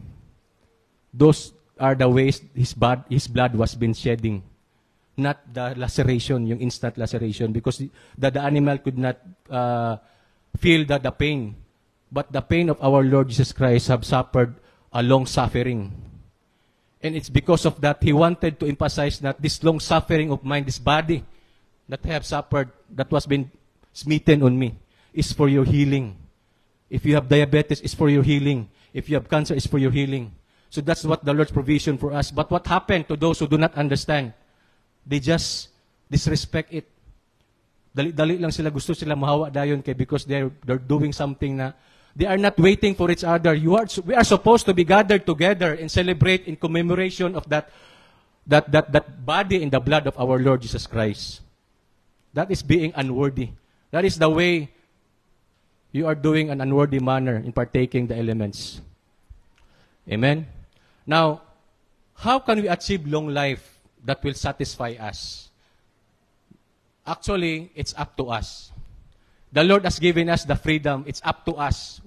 Those are the ways His blood was been shedding. Not the laceration, yung instant laceration, because the animal could not feel the pain. But the pain of our Lord Jesus Christ have suffered a long suffering. And it's because of that, He wanted to emphasize that this long suffering of mine, this body that I have suffered, that was been smitten on me, is for your healing. If you have diabetes, it's for your healing. If you have cancer, it's for your healing. So that's what the Lord's provision for us. But what happened to those who do not understand? They just disrespect it. Dali-dali lang sila, gusto sila mahawa dayon kay because they're doing something na they are not waiting for each other. We are supposed to be gathered together and celebrate in commemoration of that body in the blood of our Lord Jesus Christ. That is being unworthy. That is the way you are doing an unworthy manner in partaking the elements. Amen? Now, how can we achieve long life that will satisfy us? Actually, it's up to us. The Lord has given us the freedom. It's up to us.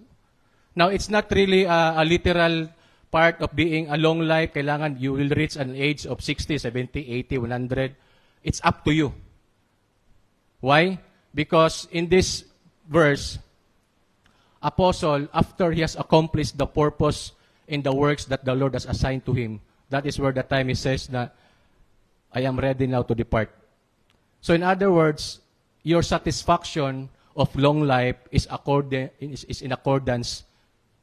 Now, it's not really a literal part of being a long life. Kailangan you will reach an age of 60, 70, 80, 100. It's up to you. Why? Because in this verse, Apostle, after he has accomplished the purpose in the works that the Lord has assigned to him, that is where the time he says that, I am ready now to depart. So in other words, your satisfaction of long life is in accordance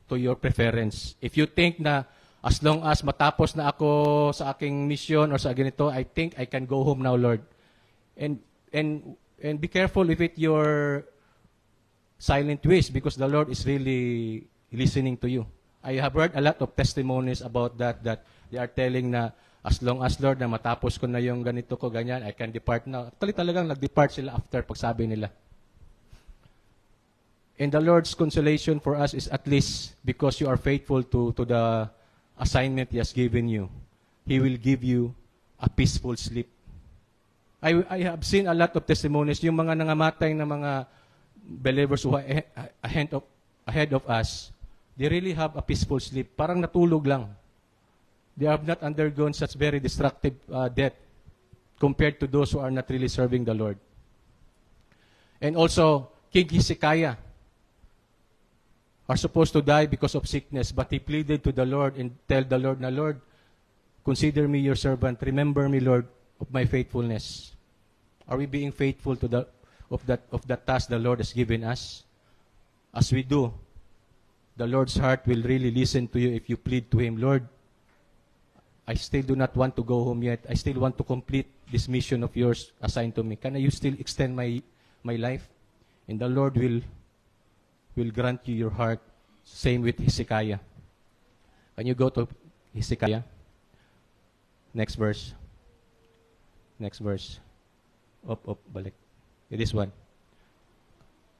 to your preference. If you think na as long as matapos na ako sa aking mission or sa ganito, I think I can go home now, Lord. And be careful with your silent wish because the Lord is really listening to you. I have heard a lot of testimonies about that they are telling na as long as, Lord, na matapos ko na yung ganito ko, ganyan, I can depart now. Actually, talagang nag-depart sila after pagsabi nila. And the Lord's consolation for us is at least because you are faithful to the assignment He has given you, He will give you a peaceful sleep. I have seen a lot of testimonies, yung mga nangamatay na mga believers who are ahead of us, they really have a peaceful sleep. Parang natulog lang. They have not undergone such very destructive death compared to those who are not really serving the Lord. And also, King Hezekiah are supposed to die because of sickness, but he pleaded to the Lord and tell the Lord, na Lord, consider me your servant. Remember me, Lord, of my faithfulness. Are we being faithful to of that task the Lord has given us? As we do, the Lord's heart will really listen to you if you plead to Him, Lord, I still do not want to go home yet. I still want to complete this mission of yours assigned to me. Can you still extend my life? And the Lord will grant you your heart. Same with Hezekiah. Can you go to Hezekiah? Next verse. Next verse. Up, balik. This one.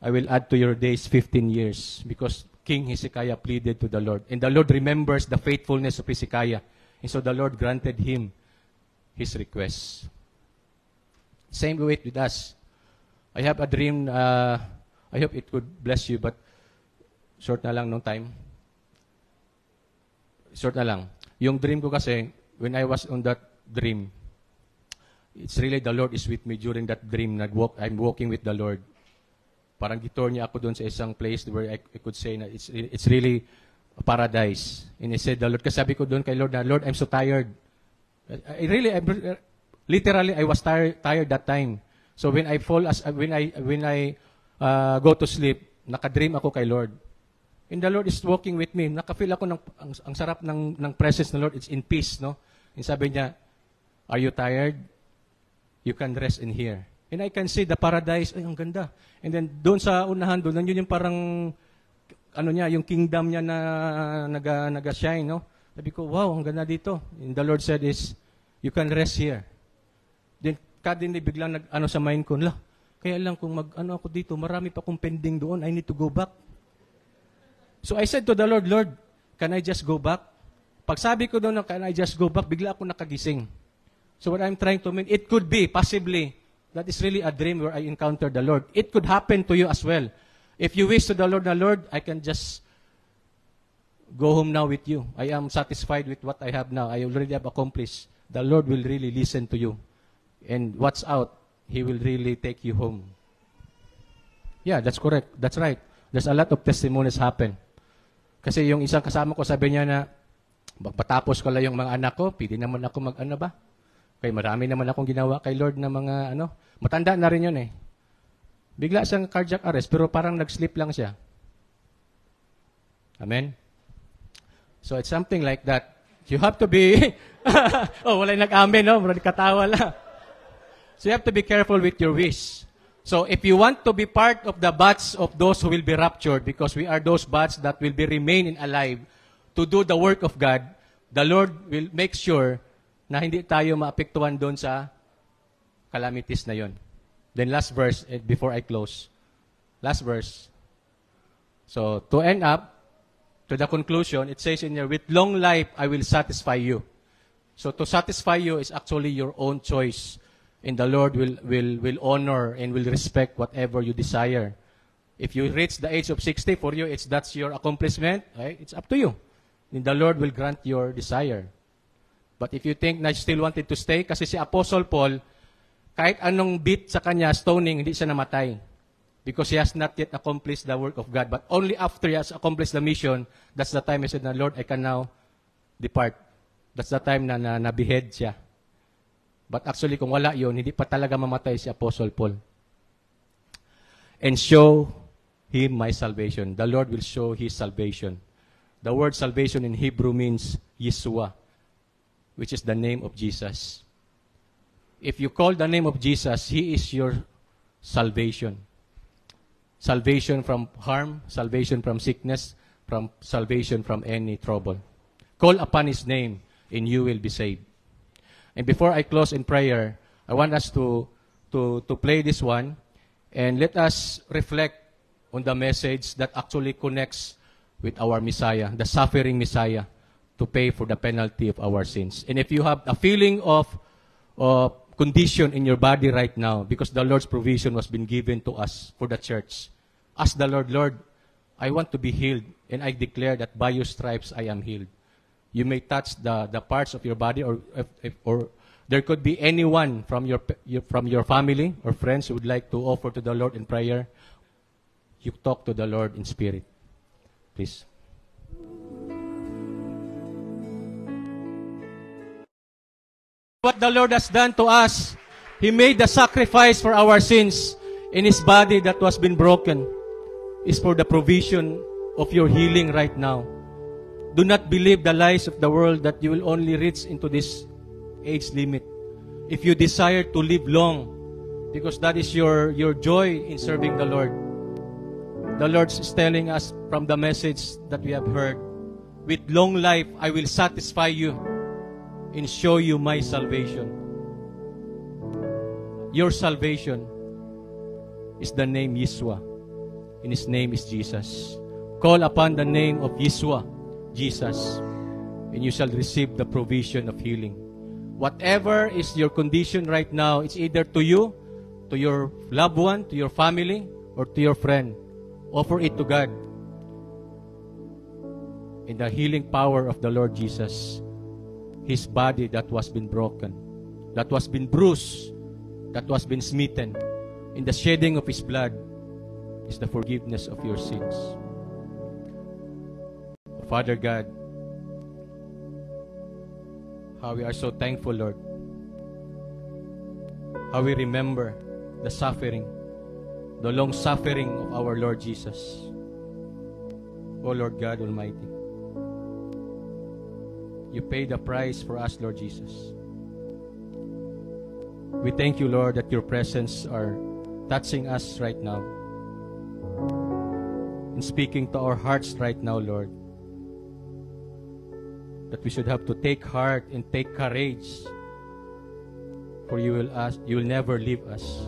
I will add to your days 15 years because King Hezekiah pleaded to the Lord. And the Lord remembers the faithfulness of Hezekiah. And so the Lord granted him his request. Same way with us. I have a dream. I hope it could bless you, but short na lang nung time. Short na lang. Yung dream ko kasi, when I was on that dream, it's really the Lord is with me during that dream. I'm walking with the Lord. Parang gitour niya ako doon sa isang place where I could say na it's really a paradise. And I said, the Lord, kasi sabi ko doon kay Lord na, Lord, I'm so tired. Literally, I was tired that time. So when I go to sleep, nakadream ako kay Lord. And the Lord is walking with me. Nakafeel ako ang sarap ng presence ng Lord. It's in peace, no? And sabi niya, are you tired? You can rest in here. And I can see the paradise. Ay, ang ganda. And then, doon sa unahan, doon yun yung parang ano niya, yung kingdom niya na naga-shine, no? Sabi ko, wow, ang ganda dito. And the Lord said is, you can rest here. Then, kadinli biglang sa mind ko, kaya lang kung ako dito, marami pa akong pending doon, I need to go back. So I said to the Lord, Lord, can I just go back? Pag sabi ko doon, can I just go back, bigla ako nakagising. So what I'm trying to mean, it could be, possibly, that is really a dream where I encountered the Lord. It could happen to you as well. If you wish to the Lord, I can just go home now with you. I am satisfied with what I have now. I already have accomplished. The Lord will really listen to you. And what's out, He will really take you home. Yeah, that's correct. That's right. There's a lot of testimonies happen. Kasi yung isang kasama ko, sabi niya na, magpatapos ko lang yung mga anak ko, pwede naman ako ba? Kaya marami naman akong ginawa kay Lord na mga matanda na rin yun eh. Bigla siyang cardiac arrest, pero parang nag-sleep lang siya. Amen? So it's something like that. You have to be, wala nag-amen, no? Marami katawa lang. So you have to be careful with your wish. So if you want to be part of the batch of those who will be raptured, because we are those batch that will be remain alive to do the work of God, the Lord will make sure na hindi tayo maapektuhan doon sa calamities na yon. Then last verse, before I close. Last verse. So to end up, to the conclusion, it says in here, with long life I will satisfy you. So to satisfy you is actually your own choice. And the Lord will honor and will respect whatever you desire. If you reach the age of 60, for you, that's your accomplishment, right? It's up to you. And the Lord will grant your desire. But if you think na you still wanted to stay, kasi si Apostle Paul, kahit anong beat sa kanya, stoning, hindi siya namatay. Because he has not yet accomplished the work of God. But only after he has accomplished the mission, that's the time he said, Lord, I can now depart. That's the time na nabihed siya. But actually, kung wala yun, hindi pa talaga mamatay si Apostle Paul. And show him my salvation. The Lord will show his salvation. The word salvation in Hebrew means Yeshua, which is the name of Jesus. If you call the name of Jesus, He is your salvation. Salvation from harm, salvation from sickness, from salvation from any trouble. Call upon His name, and you will be saved. And before I close in prayer, I want us to play this one, and let us reflect on the message that actually connects with our Messiah, the suffering Messiah, to pay for the penalty of our sins. And if you have a feeling of condition in your body right now, because the Lord's provision was been given to us for the church, ask the Lord, Lord, I want to be healed, and I declare that by your stripes I am healed. You may touch the parts of your body, or there could be anyone from your family or friends who would like to offer to the Lord in prayer. You talk to the Lord in spirit. Please. What the Lord has done to us, He made the sacrifice for our sins in His body that was been broken, is for the provision of your healing right now. Do not believe the lies of the world that you will only reach into this age limit. If you desire to live long, because that is your joy in serving the Lord. The Lord is telling us from the message that we have heard, with long life I will satisfy you and show you my salvation. Your salvation is the name Yeshua, and His name is Jesus. Call upon the name of Yeshua, Jesus, and you shall receive the provision of healing. Whatever is your condition right now, it's either to you, to your loved one, to your family, or to your friend. Offer it to God. In the healing power of the Lord Jesus, His body that was been broken, that was been bruised, that was been smitten, in the shedding of His blood is the forgiveness of your sins. Father God, how we are so thankful, Lord. How we remember the suffering, the long suffering of our Lord Jesus. O Lord God Almighty, you paid the price for us, Lord Jesus. We thank you, Lord, that your presence are touching us right now. and speaking to our hearts right now, Lord, that we should have to take heart and take courage, for you will never leave us.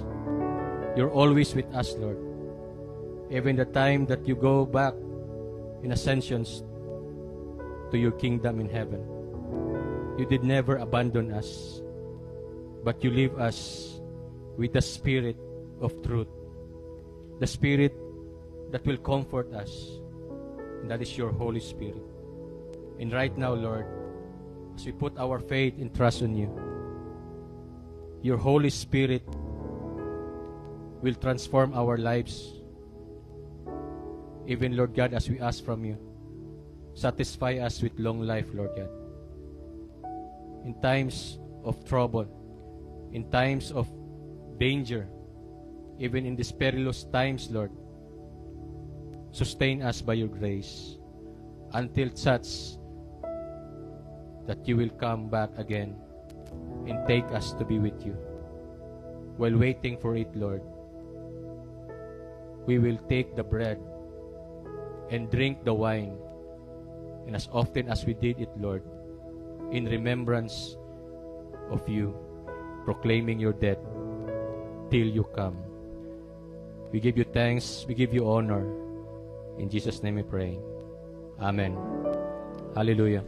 You're always with us, Lord. Even the time that you go back in ascensions to your kingdom in heaven, you did never abandon us, but you leave us with the Spirit of truth, the Spirit that will comfort us, and that is your Holy Spirit. And right now, Lord, as we put our faith and trust on you, your Holy Spirit will transform our lives. Even, Lord God, as we ask from you, satisfy us with long life, Lord God. In times of trouble, in times of danger, even in these perilous times, Lord, sustain us by your grace until such that you will come back again and take us to be with you. While waiting for it, Lord, we will take the bread and drink the wine, and as often as we did it, Lord, in remembrance of you, proclaiming your death till you come. We give you thanks, we give you honor. In Jesus' name we pray. Amen. Hallelujah.